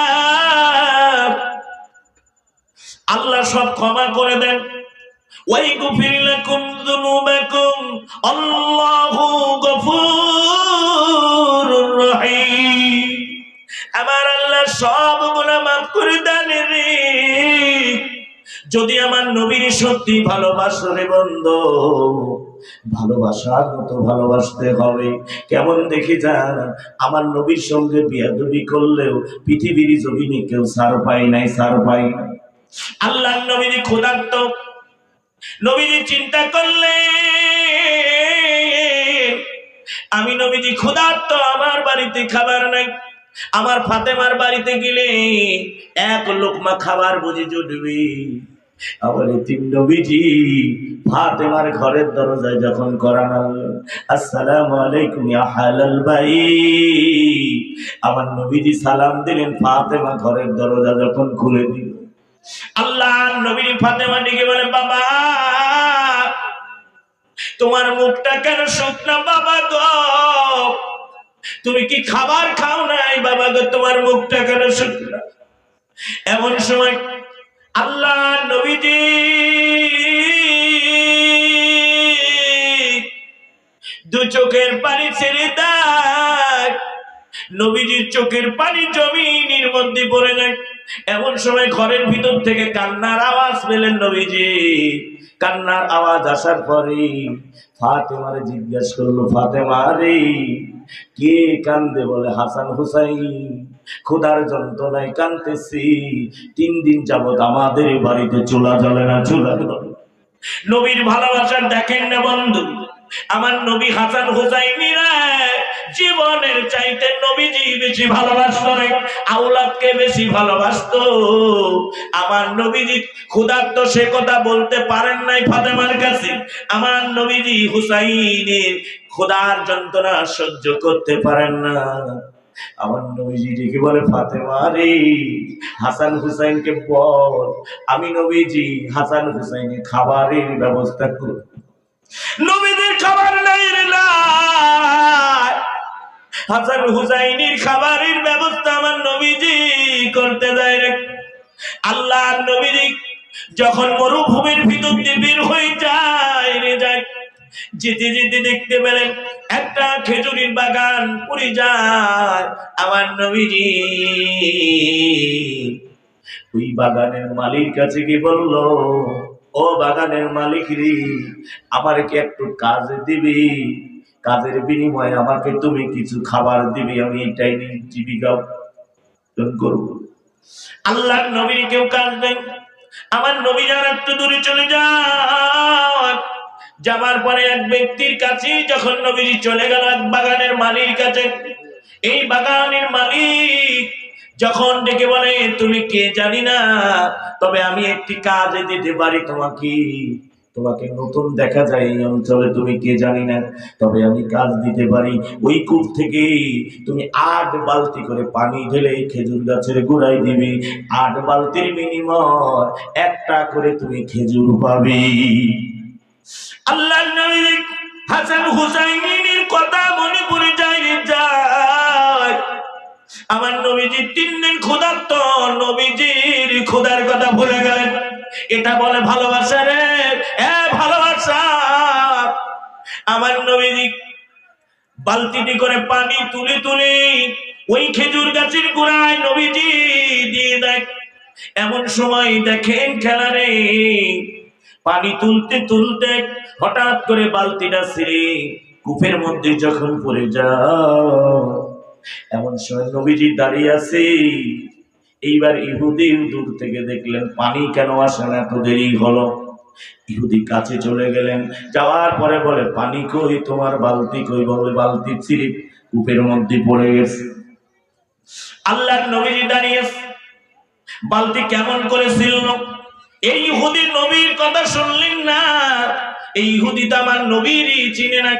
আল্লাহ সব ক্ষমা করে দেন। وَيَغْفِرْ لَكُمْ ذُنُوبَكُمْ اللَّهُ غَفُورٌ رَّحِيمٌ। আমার আল্লাহ সব গুনাহ মাফ করে দেন রে। যদি আমার নবীর সত্যি ভালোবাসো রে বন্ধু, ভালোবাসার মতো ভালোবাসতে হবে। কেমন দেখি যান, আমার নবীর সঙ্গে বিয়াদবি করলেও পৃথিবীর জমিনে কেউ ছাড় পায় নাই, ছাড় পায় না। আল্লাহর নবীজি ক্ষুধার্ত। নবীজি চিন্তা করলেন, আমি নবীজি ক্ষুধার্ত, আমার বাড়িতে খাবার নাই। আমার ফাতেমার বাড়িতে গেলে 1 লোকমা খাবার বুঝি জুটবে। আমার এতিম নবীজি ফাতেমার ঘরের দরজায় যখন করান, আসসালামু আলাইকুম ইয়া হালাল বাইত, আমার নবীজি সালাম দিলেন। ফাতেমা ঘরের দরজা যখন খুলে দিল, আল্লাহ নবী ফাতেমা ডেকে বলে, বাবা তোমার মুখটা কেন শুকনা বাবা গো? তুমি কি খাবার খাও নাই বাবা গো? তোমার মুখটা কেন শুকনা? এমন সময় আল্লাহ নবীজি দু চোখের পানি ছেড়ে দেয়। নবীজির চোখের পানি জমিনের মধ্যে পড়ে যায়। এমন সময় ঘরের ভিতর থেকে কান্নার আওয়াজ পেলেন নবীজি। কান্নার আওয়াজ আসার পরে ফাতেমারে জিজ্ঞাসা করলো, ফাতেমা রে, কে কান্দে? বলে, হাসান হুসাইন ক্ষুধার যন্ত্রণায় কাঁদতেছি। 3 দিন যাবত আমাদের বাড়িতে চুলা জ্বলে না, চুলা জ্বলে। নবীর ভালোবাসা দেখেন না বন্ধু, আমার নবী হাসান হুসাইনিরা জীবনের চাইতে নবীজি বেশি ভালোবাসতো, আওলাদকে বেশি ভালোবাসতো। আমার নবীজি ক্ষুধার্ত, সে কথা বলতে পারেন নাই ফাতেমার কাছে। আমার নবীজি হুসাইনের ক্ষুধার যন্ত্রণা সহ্য করতে পারেন না। আমার নবীজি ডেকে বলে, ফাতেমা রে, হাসান হুসাইনকে বল আমি নবীজি হাসান হুসাইনের খাবারের ব্যবস্থা করব। নবীজির খাবার নাই রে, হাসান হুসাইনের খাবারের ব্যবস্থা আমার নবীজি করতে যায় রে। আল্লাহর যখন মরুভূমির ভিতর দিয়ে বের হয়ে যায় যেতে যেতে দেখতে পেলেন একটা খেজুরের বাগান পড়ে যায়। আমার নবীজি ওই বাগানের মালিক কাছে গিয়ে বলল, ও বাগানের মালিক রে, আমার কি একটু কাজ দিবি? কাজের বিনিময়ে আমাকে তুমি কিছু খাবার দিবি, আমি এটাই জীবিকা করব। আল্লাহর নবীর কেউ কাজ দেন, আমার নবী যারা একটু দূরে চলে যান। যাবার পরে এক ব্যক্তির কাছে যখন নবীজি চলে গেল, এক বাগানের মালিক কাছে, এই বাগানের মালিক যখন ডেকে বলে, তুমি কে জানি না, তবে আমি একটি কাজ দিতে পারি তোমাকে। তোমাকে নতুন দেখা যায় এই অঞ্চলে, তুমি কে জানি না, তবে আমি কাজ দিতে পারি। ওই কূপ থেকে তুমি 8 বালতি করে পানি ঢেলে খেজুর গাছের গোড়ায় দিবি। 8 বালতির বিনিময় একটা করে তুমি খেজুর পাবে। আল্লাহর নবী হাসান হুসাইনের কথা মনে পড়ে যায়। আমার নবীজি 3 দিন ক্ষুধার্ত, নবীজির ক্ষুধার কথা ভুলে গেলেন। এটা বলে ভালোবাসা রে, ভালোবাসা। আমার নবীজি বালতিটি করে পানি তুলে তুলে ওই খেজুর গাছের গোড়ায় নবীজি দিয়ে দেয়। এমন সময় দেখেন খেলা রে, পানি তুলতে তুলতে হঠাৎ করে বালতিটা ছিঁড়ে কূপের মধ্যে যখন পড়ে যায়, এমন সময় নবীজি দাঁড়িয়ে আছে। এইবার ইহুদি দূর থেকে দেখলেন পানি কেন আসে না, এত দেরি হলো। ইহুদি কাছে চলে গেলেন, যাওয়ার পরে বলে, পানি কই, তোমার বালতি কই? বলে, বালতি ছিঁড়ে কূপের মধ্যে পড়ে গেছে। আল্লাহর নবীজি দাঁড়িয়ে, বালতি কেমন করে ছিল? এই ইহুদি নবীর কথা শুনলেন না, এই ইহুদি তো আমার নবীরই চিনে না।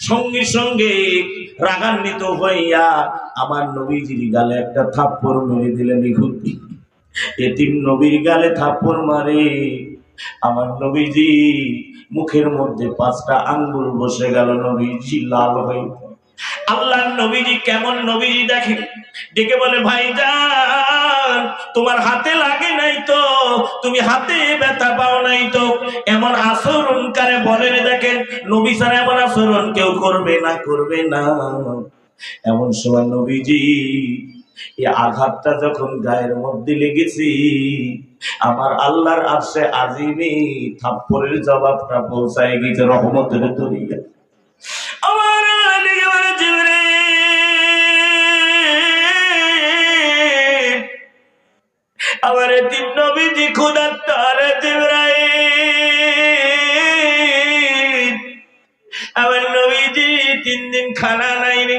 সঙ্গে সঙ্গে রাগান্বিত হইয়া আমার নবীজির গালে একটা থাপ্পড় মেরে দিলেন। ইহুদি এতিম নবীর গালে থাপ্পড় মারে, আমার নবীজি মুখের মধ্যে 5টা আঙ্গুল বসে গেল, নবীজি লাল হয়ে। আল্লাহর নবীজি কেমন নবীজি দেখে, ডেকে বলে, ভাইজান তোমার হাতে লাগে নাই তো? তুমি হাতে ব্যথা পাও নাই তো? এমন আচরণ কারে বলে দেখেন, নবী ছাড়া এমন আচরণ কেউ করবে না, করবে না। এমন সময় নবীজি এই আঘাতটা যখন গায়ের মধ্যে লেগেছে, আমার আল্লাহর আরশে আজিমে থাপ্পড়ের জবাবটা পৌঁছায় গেছে রহমতের দরিয়া। আমার আমার এতিম নবীজি ক্ষুধার্ত, রে জিবরাইল, আমার নবীজি 3 দিন খানা নাইনি।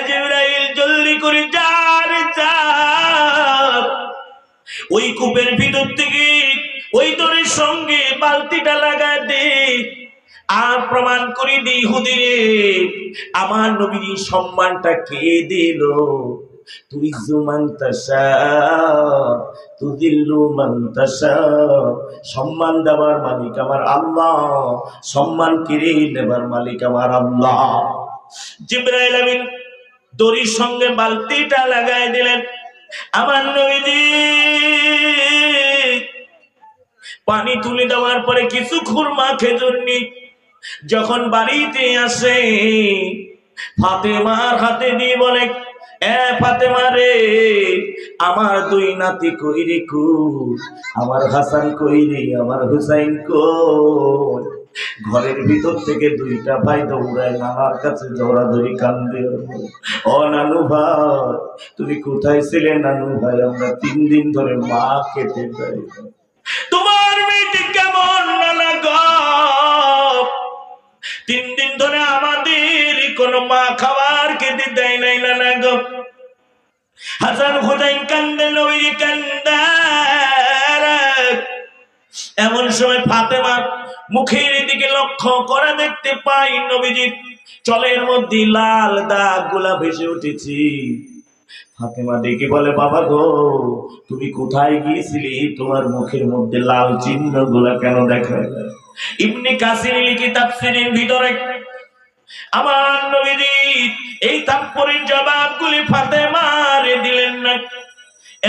জিবরাইল জলদি করে ওই কূপের ভিতর থেকে ওই দড়ির সঙ্গে বালতিটা লাগা দে, আর প্রমাণ করে দি ইহুদিরে আমার নবীর সম্মানটা কে দিল। তুই মান তাশা তুযিল্লু মান তাশা, সম্মান দেওয়ার মালিক আমার আল্লাহ, সম্মান কেড়ে নেবার মালিক আমার আল্লাহ। জিবরাইল আমিন দড়ির সঙ্গে বালতিটা লাগাই দিলেন। আমার নবীজি পানি তুলে দেওয়ার পরে কিছু খুরমা খেজুর নিয়ে যখন বাড়িতে আসে, ফাতেমার হাতে দিয়ে বলে, ফাতেমা রে, আমার 2 নাতি কই রে, আমার হাসান কই রে, আমার হুসাইন কই? ঘরের ভিতর থেকে 2টা ভাই দৌড়ায় নানার কাছে জড়াধরি কান্দে, ও নানু ভাই তুমি কোথায় ছিলে? নানু ভাই আমরা 3 দিন ধরে মা খেতে পাই। তোমার মেয়েটি কেমন নানা গো? 3 দিন ধরে আমাদের কোনো মা খাবার খেতে দেয় নাই নানা গো। হাসান হুসাইন কান্দে, নবী কান্দে। এমন সময় ফাতেমা মুখের দিকে লক্ষ্য করে দেখতে পাই নবীজির চলের মধ্যে লাল দাগ গুলা ভেসে উঠেছি। ফাতেমা ডেকে বলে, বাবা গো তুমি কোথায় গিয়েছিলে? তোমার মুখের মধ্যে লাল চিহ্ন গুলা কেন দেখা যায়? ইবনে কাসির লিখি তাফসীরের ভিতরে আমার নবীজি এই থাপ্পড়ের জবাবগুলি ফাতেমারে দিলেন না।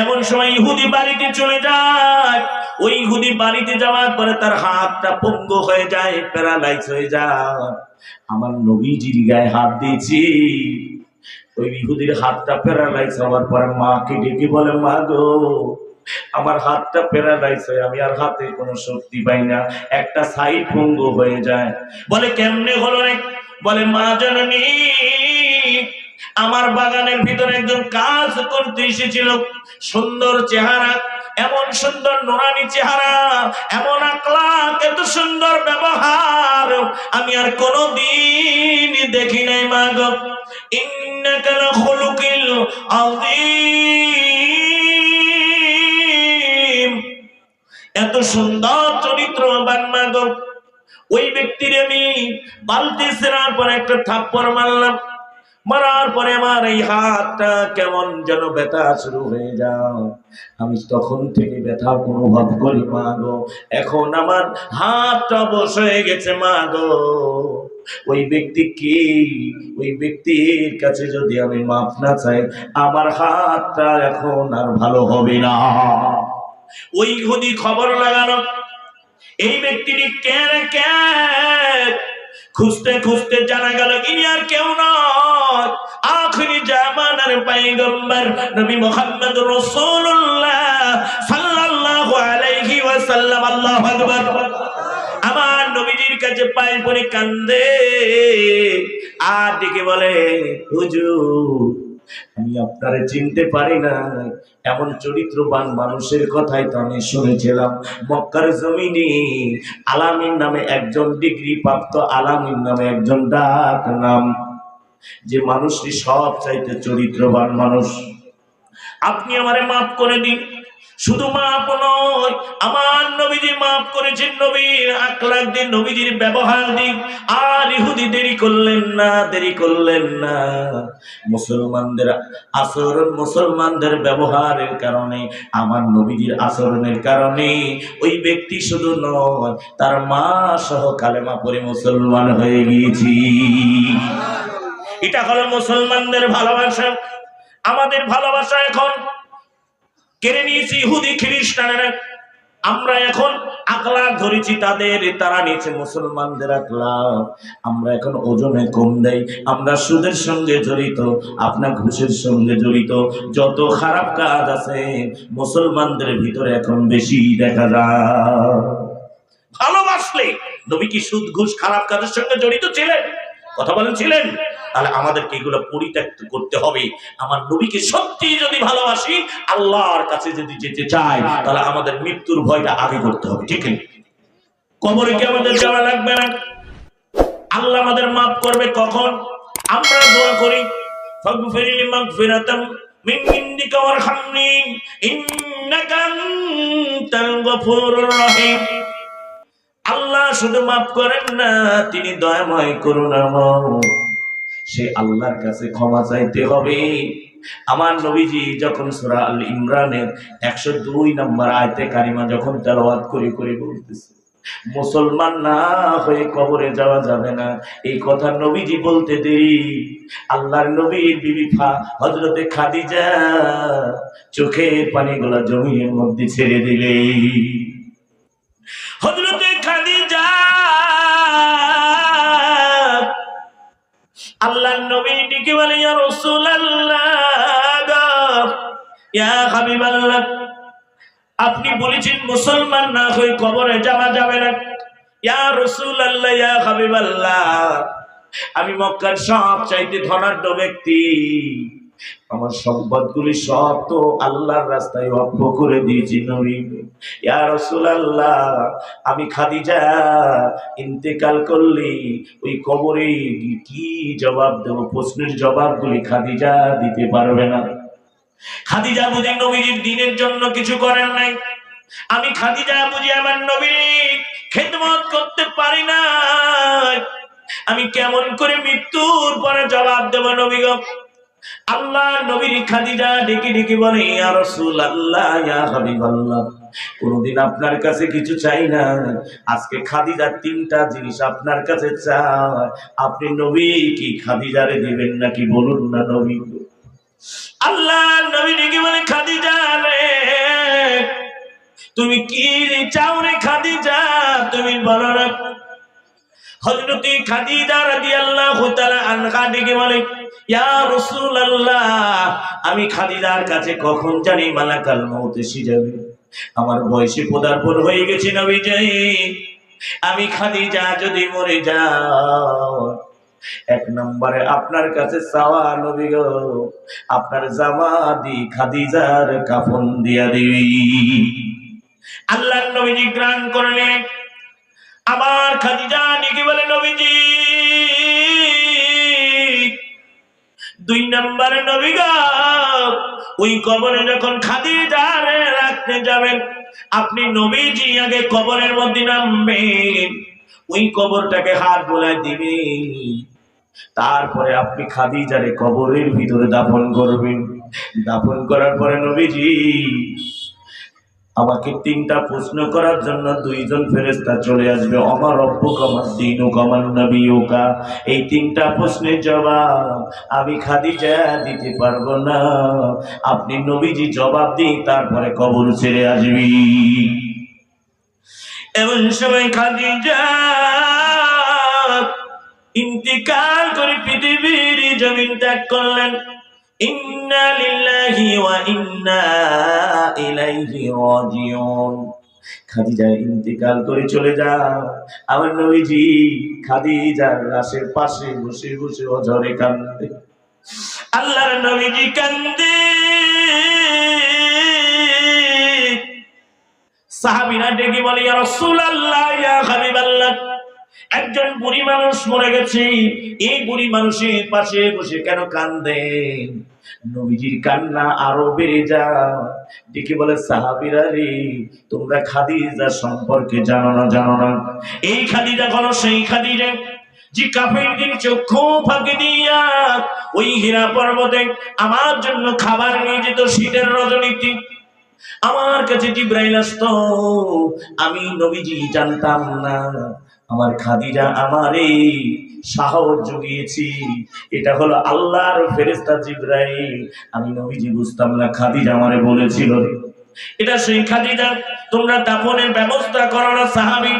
এমন সময় ইহুদি বাড়িতে চলে যায়, ওই ইহুদি বাড়িতে যাওয়ার পরে তার হাতটা পঙ্গু হয়ে যায়, প্যারালাইজ হয়ে যায়। আমার নবীজির গায়ে হাত দিয়েছি, ওই ইহুদির হাতটা প্যারালাইজ হওয়ার পরে মাকে ডেকে বলে, মা গো আমার হাতটা প্যারালাইজ হয়ে আমি আর হাতে কোনো শক্তি পাই না, একটা সাইড পঙ্গু হয়ে যায়। বলে কেমনে হলো রে? বলে মা জননী, আমার বাগানের ভিতরে একজন কাজ করতে এসেছিল, সুন্দর চেহারা, এমন সুন্দর নুরানি চেহারা, এমন আখলাক, এত সুন্দর ব্যবহার আমি আর কোনোদিন দেখি নাই মা গো। ইন্নাকা লাখুলুকিল আযীম, এত সুন্দর চরিত্রবান মা গো। ওই ব্যক্তির আমি বালতি ছেড়ার পরে একটা থাপ্পড় মারলাম, মারার পরে আমার এই হাতটা কেমন যেন ব্যথা শুরু হয়ে যায়। আমি তখন থেকে ব্যথা অনুভব করি মা গো। এখন আমার হাতটা অবশ হয়ে গেছে মা গো। ওই ব্যক্তি কি? ওই ব্যক্তির কাছে যদি আমি মাফ না চাই, আমার হাতটা এখন আর ভালো হবে না। ওই ইহুদি খবর লাগানো, এই ব্যক্তিটি কে রে কে? খুঁজতে খুঁজতে জানা গেল ইনি আর কেউ নয়, আখিরি জামানার পয়গম্বর নবী মুহাম্মদ রাসূলুল্লাহ সাল্লাল্লাহু আলাইহি ওয়াসাল্লাম। আল্লাহু আকবার। আমার নবীজির কাছে পায়ে পড়ে কান্দে আর ডেকে বলে, হুজুর আমি আপনারে চিনতে পারি না, এমন চরিত্রবান মানুষের কথাই তো আমি শুনেছিলাম। মক্কার জমিনে আলামিন নামে একজন ডিগ্রি প্রাপ্ত আলামিন নামে একজন ডাক নাম, যে মানুষটি সব চাইতে চরিত্রবান মানুষ। আপনি আমারে মাফ করে দিন। শুধু মাফ নয়, আমার নবীজি মাফ করেছেন, নবীর আখলাক দিন, নবীজির ব্যবহার দিন। আর ইহুদি দেরি করলেন না, দেরি করলেন না। মুসলমানদের আচরণ, মুসলমানদের ব্যবহারের কারণে, আমার নবীজির আচরণের কারণে ওই ব্যক্তি শুধু নয়, তার মা সহ কালেমা পড়ে মুসলমান হয়ে গিয়েছি। এটা হলো মুসলমানদের ভালোবাসা। আমাদের ভালোবাসা এখন কেড়ে নিয়েছি ইহুদি খ্রিস্টানেরা। আমরা এখন আখলাক ধরেছি তাদের, তারা নিয়েছে মুসলমানদের আখলাক। আমরা এখন ওজনে কম দেই, আমরা সুদের সঙ্গে জড়িত, আপনার ঘুষের সঙ্গে জড়িত, যত খারাপ কাজ আছে মুসলমানদের ভিতরে এখন বেশি দেখা যায়। ভালোবাসলে নবী কি সুদ ঘুষ খারাপ কাজের সঙ্গে জড়িত ছিলেন? কথা বলেন ছিলেন? তাহলে আমাদেরকে এগুলো পরিত্যাগ করতে হবে। আমার নবীকে সত্যি যদি ভালোবাসি, আল্লাহর কাছে যদি যেতে চাই, তাহলে আমাদের মৃত্যুর ভয়টা আগে করতে হবে। ঠিক আছে? কবরে কি আমাদের যাওয়া লাগবে না? আল্লাহ আমাদের মাফ করবে কখন? আমরা দোয়া করি, ফাগফিরলি মাগফিরাতাম মিন ইনদিকা ওয়ারহামনি ইন্নাকা আনতাল গফুরুর রহিম। আল্লাহ শুধু মাফ করেন না, তিনি দয়াময় করুণাময়। সে আল্লাহর কাছে ক্ষমা চাইতে হবে। আমার নবীজি যখন সূরা আল ইমরানের 102 নম্বর আয়াতে কারিমা যখন তেলাওয়াত করে করে বলতেছে, মুসলমান না হয়ে কবরে যাওয়া যাবে না, এই কথা নবীজি বলতে দেরি আল্লাহর নবীর বিবি হযরতে খাদিজা চোখের পানিগুলো জমিনের মধ্যে ছেড়ে দিলে। হযরতে খাদিজা আল্লাহর নবী ডেকে বলে, ইয়া রাসূলুল্লাহ, ইয়া হাবিবাল্লাহ, আপনি বলেছেন মুসলমান না হয়ে কবরে যাওয়া যাবে না। ইয়া রাসূলুল্লাহ, ইয়া হাবিবাল্লাহ, আমি মক্কার সব চাইতে ধনাঢ্য ব্যক্তি, আমার সম্পদগুলি সব তো আল্লাহর রাস্তায় ওয়াকফ করে দিয়েছি নবী। ইয়া রাসূলুল্লাহ, আমি খাদিজা ইন্তেকাল করলে ওই কবরে কি জবাব দেব? প্রশ্নের জবাবগুলি খাদিজা দিতে পারবে না। খাদিজা বুঝি নবীর দ্বীনের জন্য কিছু করেন নাই। আমি খাদিজা বুঝি আমার নবীর খেদমত করতে পারি না। আমি কেমন করে মৃত্যুর পরে জবাব দেব নবী গো? আল্লাহ নবীর খাদিজা ডেকে ডেকে বলে, ইয়া রাসূলুল্লাহ, ইয়া হাবিবাল্লাহ, কোনদিন আপনার কাছে কিছু চাই না, আজকে খাদিজা 3টা জিনিস আপনার কাছে চায়। আপনি নবী কি খাদিজারে দিবেন নাকি বলুন না নবী? আল্লাহ নবী ডেকে বলে, খাদিজা রে, তুমি কি চাও রে খাদিজা, তুমি বলো না। হযরত খাদিজা রাদিয়াল্লাহু তাআলা আনহা ডেকে বলে, ইয়া রাসূলুল্লাহ, আমি খাদিজার কাছে কখন জানি মালাকাল মউত এসে যাবে। আমার বয়সে পদার্পণ হয়ে গেছে নবীজি। আমি খাদিজা যদি মরে যাও, এক নম্বরে আপনার কাছে চাওয়া নবী গো, আপনার জামা দি খাদিজার কাফন দিয়া দিবি। আল্লাহর নবীজি গ্রান করলেন। আমার খাদিজা নাকি বলে, নবীজি দুই নম্বরে নবী গো, ওই কবরে যখন খাদিজারে রাখতে যাবেন, আপনি নবীজি আগে কবরের মধ্যে নামবেন, ওই কবরটাকে হাত বোলায় দিবেন, তারপরে আপনি খাদিজারে কবরের ভিতরে দাফন করবেন। দাফন করার পরে নবীজি আমাকে তিনটা প্রশ্ন করার জন্য দুইজন ফেরেশতা চলে আসবে। আমার রব্বুকা মা দীনুকা মান নাবিয়ুকা। এই তিনটা প্রশ্নের জবাব আমি খাদিজা দিতে পারবো না, আপনি নবীজি জবাব দিন, তারপরে কবর ছেড়ে আসবি। এমন সময় খাদিজা ইন্তিকাল করে পৃথিবীর জমিন ত্যাগ করলেন। ইন্না লিল্লাহি ওয়া ইন্না ইলাইহি রাজিউন। খাদিজা ইন্তিকাল করে চলে যাও। আমার নবীজি খাদিজার লাশের পাশে বসে বসে অঝরে কান্দে। আল্লাহর নবীজি কান্দে, সাহাবীরা ডেকে বলে, ইয়া রাসূলুল্লাহ, ইয়া হাবিবাল্লাহ, একজন বুড়ি মানুষ মরে গেছে, এই বুড়ি মানুষের পাশে বসে কেন কান্দেন? নবীজির কান্না আরো বেড়ে যায়। ডেকে বলে, সাহাবীরা রে, তোমরা খাদিজা সম্পর্কে জানো না? এই খাদিজা হলো সেই খাদিজা যে কাফেরদের চক্ষু ফাঁকি দিয়া ওই হীরা পর্বতে আমার জন্য খাবার নিয়ে যেত শীতের রজনীতে। আমার কাছে জিবরাইল আসতো, আমি নবীজি জানতাম না। আমার খাদিজা আমারে সাহস জুগিয়েছি, এটা হলো আল্লাহর ফেরেশতা জিবরাইল। আমি নবীজি বুঝতাম না, খাদিজা আমারে বলেছিল এটা সেই খাদিজা। তোমরা দাফনের ব্যবস্থা করো না সাহাবী।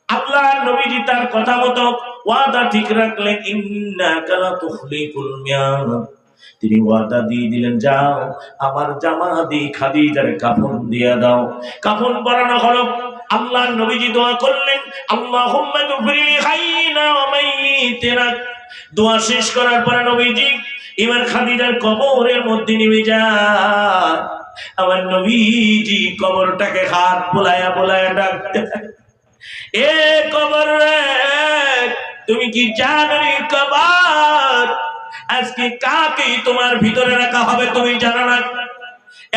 আল্লাহর নবীজি তার কথা মতো ওয়াদা ঠিক রাখলেন। ইন্নাকা লা তুখলিফুল মিয়াদ। তিনি ওয়াদা দিয়ে দিলেন, যাও আমার জামা দিয়ে খাদিজার কাফন দিয়ে দাও। কাফন পরানো হলো। আল্লাহর নবীজি দোয়া করলেন, আল্লাহুম্মা গফিরলি হাইনা ওয়া মাইতিনা। দোয়া শেষ করার পরে নবীজি এবার খাদিজার কবরের মধ্যে নেমে যায়। আমার নবীজি কবরটাকে হাত বোলায়া বোলায়া ডাকতে, এ কবর রে, তুমি কি জানো রে কবর, আজকে কাকে তোমার ভিতরে রাখা হবে তুমি জানো না?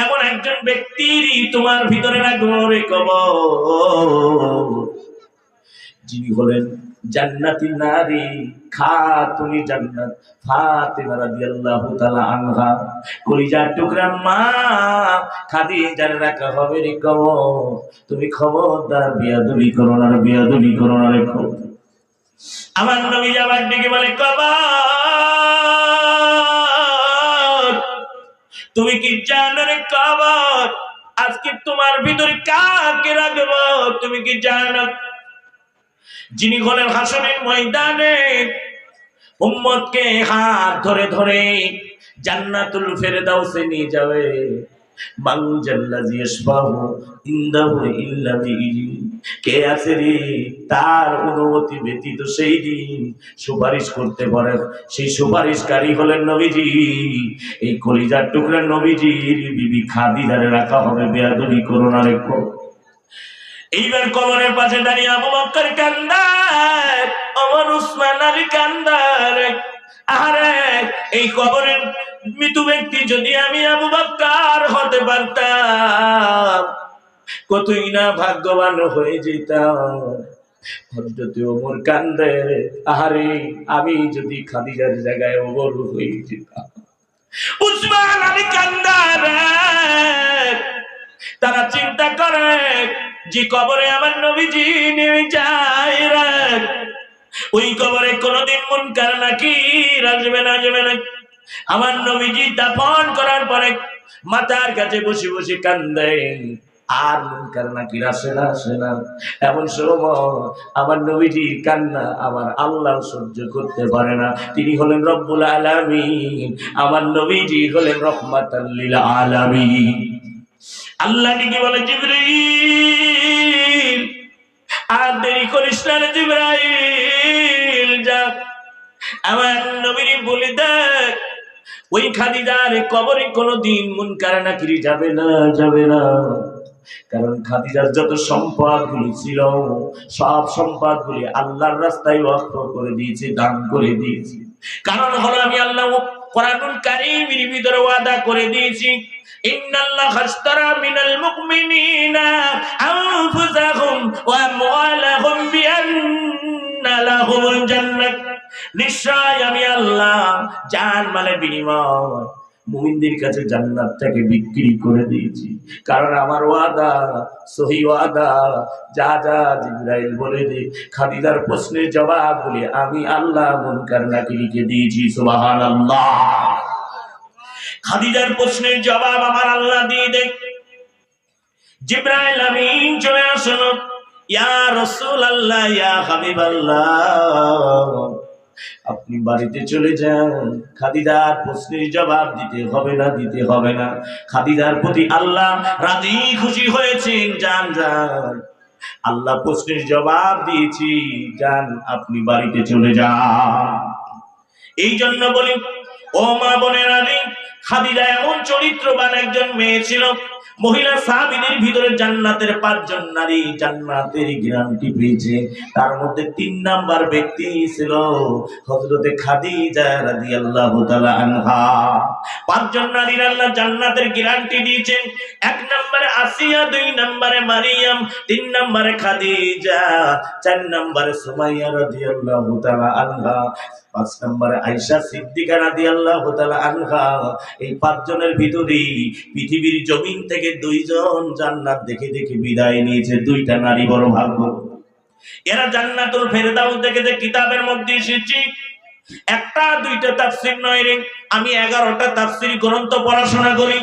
এমন একজন ব্যক্তির তোমার ভিতরে রাখবো রে কবর, যিনি হলেন জান্নাতি নারী খাতুনি জান্নাত ফাতিমা রাদিয়াল্লাহু তাআলা আনহা। কলিজার টুকরা মা খাদিজার রাখা হবে রে কবর। তুমি খবরদার বিয়াদবি করো না, বিয়াদবি করো না রে কবর। আমার নবী আবার ডেকে বলে, কবর তুমি কি জানো রে কবর, আজকে তোমার ভিতরে কাকে রাখবো তুমি কি জানো? যিনি হলেন হাসরের ময়দানে উম্মতকে হাত ধরে ধরে জান্নাতুল ফেরদাউসে নিয়ে যাবে। মান জাল্লাযী ইয়াশফাউ ইনদাহু ইল্লা বিইযনি। কে আছে রে তার অনুমতি ব্যতীত সেই দিন সুপারিশ করতে পারে? সেই সুপারিশকারী হলেন নবীজি। এই কলিজার টুকরা নবীজির বিবি খাদিজারে রাখা হবে। বেয়াদবি করো না রে। এইবার কবরের পাশে দাঁড়িয়ে আবু বকর কান্দার, ওমর উসমান আলী কান্দার। আরে এই কবরের মৃত ব্যক্তি যদি আমি আবু বকর হতে পারতাম, কতই না ভাগ্যবান হয়ে যেতাম। হযরত ওমর কান্দে, আরে আমি যদি খাদিজার জায়গায় ওমর হয়ে যেতাম। উসমান আলী কান্দার, তারা চিন্তা করে যে কবরে আমার নবীজি নেমে যায়, ওই কবরে কোনদিন মুনকার নাকির আসবে না। আমার নবীজি দাফন করার পরে মাথার কাছে বসে বসে কান্দেন। আর মুনকার নাকির আসে না। এমন সময় আমার নবীজির কান্না আমার আল্লাহ সহ্য করতে পারে না। তিনি হলেন রব্বুল আলামিন, আমার নবীজি হলেন রহমাতাল লিল আলামিন। আল্লাহ কি বলে, জিবরাইল আর দেরি করিস না রে জিবরাইল, যা আমার নবীর বলে দেখ ওই খাদিজার কবরে কোনদিন মুনকার নাকির যাবে না। কারণ খাদিজার যত সম্পদ গুলি ছিল সব সম্পদ গুলি আল্লাহর রাস্তায় ওয়াকফ করে দিয়েছে, দান করে দিয়েছে। কারণ হলো আমি আল্লাহ কোরআনুল কারীমের ভিতরে ওয়াদা করে দিয়েছি, ইন্নাল্লাহা আশতারা মিনাল মুমিনিনা আনফুসাহুম ওয়া আমওয়ালাহুম বিআন্না লাহুমুল জান্নাহ। নিশ্চয় আমি আল্লাহ জান মালের বিনিময় মুমিনদের কাছে জান্নাতটাকে বিক্রি করে দিয়েছি। কারণ আমার ওয়াদা সহি ওয়াদা। যা জিবরাইল বলে দে খাদিজার প্রশ্নের জবাব বলে আমি আল্লাহ মুনকার নাকিরকে দিয়েছি। সুবহানাল্লাহ। খাদিজার প্রশ্নের জবাব আমার আল্লাহ দিয়ে দেখ। জিবরাইল আমিন চলে আসলো, ইয়া রাসূলুল্লাহ, ইয়া হাবিবাল্লাহ, আপনি বাড়িতে চলে যান। খাদিজার প্রশ্নের জবাব দিতে হবে না। খাদিজার প্রতি আল্লাহ রাজি খুশি হয়েছেন। যান আল্লাহ প্রশ্নের জবাব দিয়েছি, যান আপনি বাড়িতে চলে যান। এই জন্য বলি ও মা বোনেরা, খাদিজা এমন চরিত্রবান একজন মেয়ে ছিল। মহিলা সাহাবীদের ভিতরে জান্নাতের 5 জন নারী জান্নাতের গ্যারান্টি পেয়েছে। তার মধ্যে 3 নাম্বার ব্যক্তি ছিল হযরতে খাদিজা রাদিয়াল্লাহু তাআলা আনহা। 5 জন নারীর আল্লাহ জান্নাতের গ্যারান্টি দিয়েছেন। 1 নম্বরে আসিয়া, 2 নম্বরে মারিয়াম, 3 নম্বরে খাদিজা, 4 নম্বরে সুমাইয়া রাদিয়াল্লাহু তাআলা আনহা, 5 নম্বরে আয়েশা সিদ্দিকা রাদিয়াল্লাহু তাআলা আনহা। এই 5 জনের ভিতরে পৃথিবীর জমিন থেকে 2 জন জান্নাত দেখে বিদায় নিয়েছে। 2টা নারী বড় ভাগ্য। এরা জান্নাতুল ফেরদাউস থেকে যে কিতাবের মধ্যে এসেছে, 1টা 2টা তাফসীর নয় রে, আমি 11টা তাফসীর গ্রন্থ পড়াশোনা করি।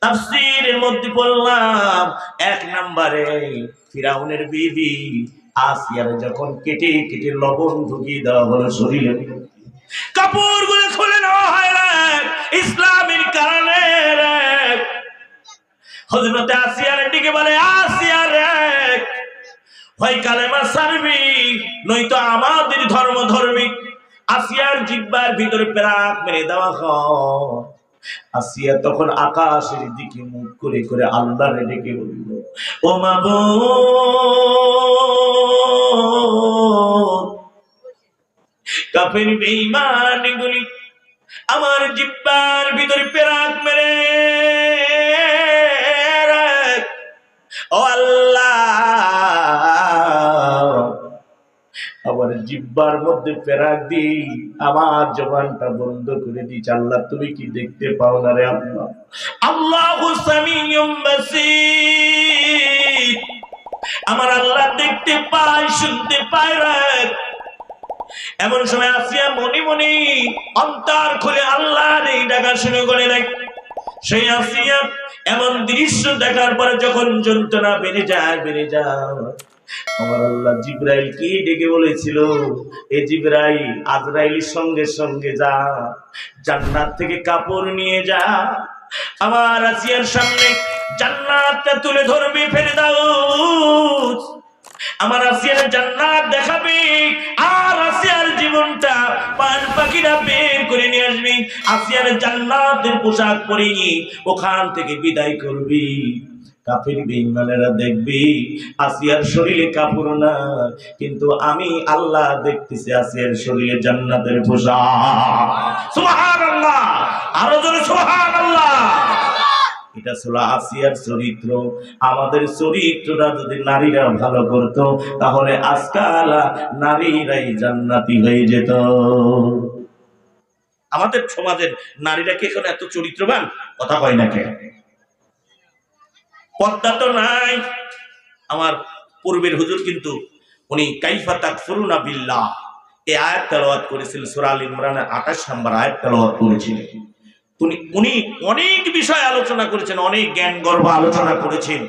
তাফসীরের মধ্যে পড়লাম 1 নম্বরে ফিরাউনের বিবি আসিয়ার যখন কেটে লবণ ঢুকিয়ে দেওয়া হলো শরীরে, কাপড়গুলো খুলে নেওয়া হয় না ইসলামের কারণে। হযরতে আসিয়ার দিকে বলে, আসিয়া রে, হয় কালেমা ছাড়বি নয়তো আমাদের ধর্ম ধরবি। আসিয়ার জিহ্বার ভিতরে পেরাক মেরে দেওয়া হয়। আসিয়া তখন আকাশের দিকে মুখ করে আল্লাহরে ডেকে বলল, ও মাবুদ, কাফের বেঈমানগুলি আমার জিহ্বার ভিতরে পেরাক মেরে, ও আল্লাহ, আমার জিহ্বার মধ্যে পেরাক দিয়ে আমার জবানটা বন্ধ করে দিয়েছে। আল্লাহ তুমি কি দেখতে পাও না রে? আল্লাহ আল্লাহু সামিউম বাসীর, আমার আল্লাহ দেখতে পায়, শুনতে পায় রে। এমন সময় আসিয়া মনে মনে অন্তর খুলে আল্লাহর এই ডাকা শুরু করে দেয়। সেই আসিয়া এমন দৃশ্য দেখার পরে যখন যন্ত্রণা বেড়ে যায়, আমার আল্লাহ জিবরাইল কি ডেকে বলেছিল, এ জিবরাইল, আজরাইলের সঙ্গে যা, জান্নাত থেকে কাপড় নিয়ে যা, আমার আসিয়ার সামনে জান্নাতটা তুলে ধরবি ফেরদাউস, আমার আসিয়ার জান্নাত দেখাবি, আর আসিয়ার জীবনটা পান পাখিরা বের করে নিয়ে আসবি, আসিয়ার জান্নাতের পোশাক পরিয়ে ওখান থেকে বিদায় করবি। কাফির বেঈমানেরা দেখবি আসিয়ার শরীরে কাপড় না, কিন্তু আমি আল্লাহ দেখতেছি আসিয়ার শরীরে জান্নাতের পোশাক। সুবহানাল্লাহ, আরো জোরে সুবহানাল্লাহ। এটা ছিল আসিয়ার চরিত্র। আমাদের চরিত্রটা যদি নারীরা ভালো করত, তাহলে আজকাল নারীরাই জান্নাতি হয়ে যেত। আমাদের সমাজের নারীরা কি এখন এত চরিত্রবান? কথা কয় না কেন? পর্দা তো নাই। আমার পূর্বের হুজুর কিন্তু উনি কাইফা তাকফুরুনা বিল্লাহ এই আয়াত তেলাওয়াত করেছিলেন। সূরা আল ইমরানের 28 নম্বর আয়াত তেলাওয়াত করেছিলেন। উনি অনেক বিষয় আলোচনা করেছেন, অনেক জ্ঞান গর্ভ আলোচনা করেছেন।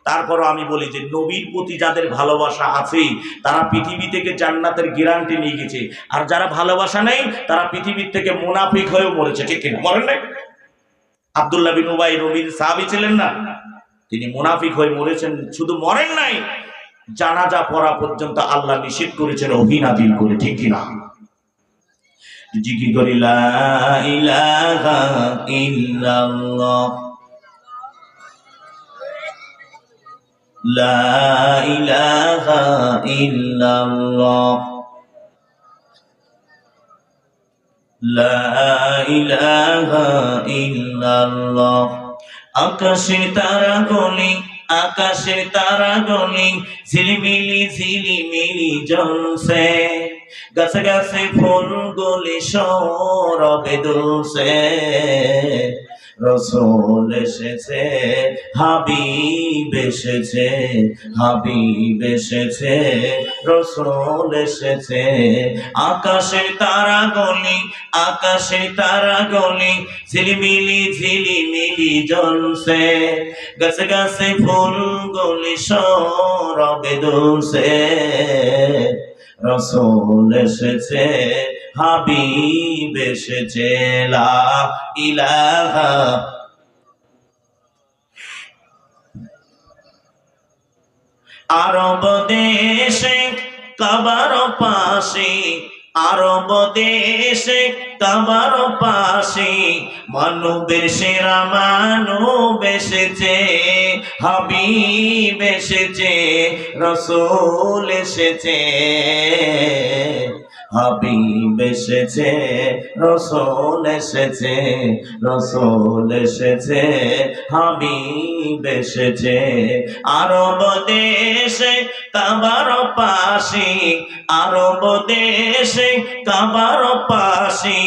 তারপরও আমি বলি যে নবীর প্রতি যাদের ভালোবাসা আছে তারা পৃথিবী থেকে জান্নাতের গ্যারান্টি নিয়ে গেছে, আর যারা ভালোবাসা নেই তারা পৃথিবীর থেকে মুনাফিক হয়েও মরেছে। ঠিক কিনা? মরেন নাই? আব্দুল্লাহ বিন উবাই নবীর সাহাবী ছিলেন না? তিনি মুনাফিক হয়ে মরেছেন, শুধু মরেন নাই, জানাজা পড়া পর্যন্ত আল্লাহ নিষেধ করেছেন ওহী নাযিল করে। ঠিক কিনা? জিকির করি লা ইলাহা ইল্লাল্লাহ, লা ইলাহা ইল্লাল্লাহ, লা ইলাহা ইল্লাল্লাহ। আকাশের তারাগুলি, আকাশের তারাগুলি ঝিলিমিলি ঝিলিমিলি জ্বলছে, গাছে গাছে ফুলগুলি সৌরভে দুলছে, রসূল এসেছে, হাবিব এসেছে, হাবিব এসেছে, রসূল এসেছে। আকাশের তারাগুলি, আকাশের তারাগুলি ঝিলিমিলি ঝিলিমিলি জ্বলছে, গাছে গাছে ফুলগুলি সৌরভে দুলছে, রসূল এসেছে, হাবিব এসেছে। লা ইলাহা, আরব দেশে কাবার পাশে, আরব দেশে কাবার পাশে মানবের সেরা মানব এসেছে, হাবিব এসেছে, রসূল এসেছে, হাবিব এসেছে, রসূল এসেছে, রসূল এসেছে, হাবিব এসেছে। আরব দেশে কাবার পাশে, আরব দেশে কাবার পাশে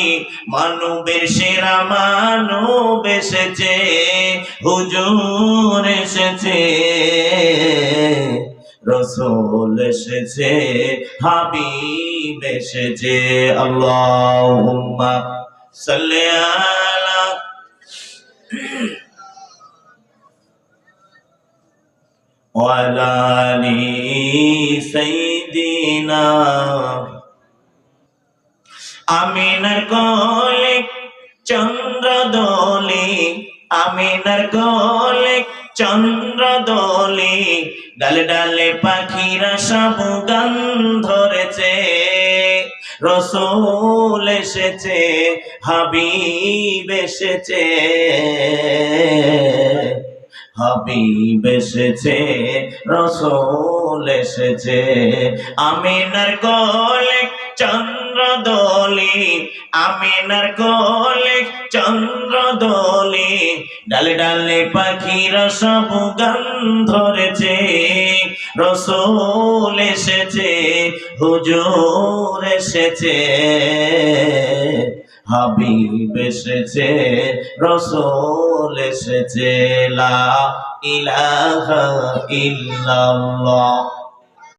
মানবের সেরা মানব এসেছে, হুজুর এসেছে, রসূল এসেছে, হাবিব এসেছে। আল্লাহুম্মা সাল্লি আলা ওয়া আলা আলি সাইয়্যিদিনা। আমিনার কোলে চন্দ্র দোলে, আমিনার কোলে চন্দ্র দোলে, ডালে ডালে পাখিরা সব গান ধরেছে, রসূল এসেছে, হাবিব এসেছে, হাবিব এসেছে, রসূল এসেছে। আমিনার কোলে চন্দ্র দোলে, আমিনার কোলে চন্দ্র দোলে, ডালে ডালে পাখিরা সব গান ধরেছে, রসূল এসেছে, হুজুর এসেছে, হাবিব এসেছে, রসূল এসেছে। লা ইলাহা ইল্লাল্লাহ।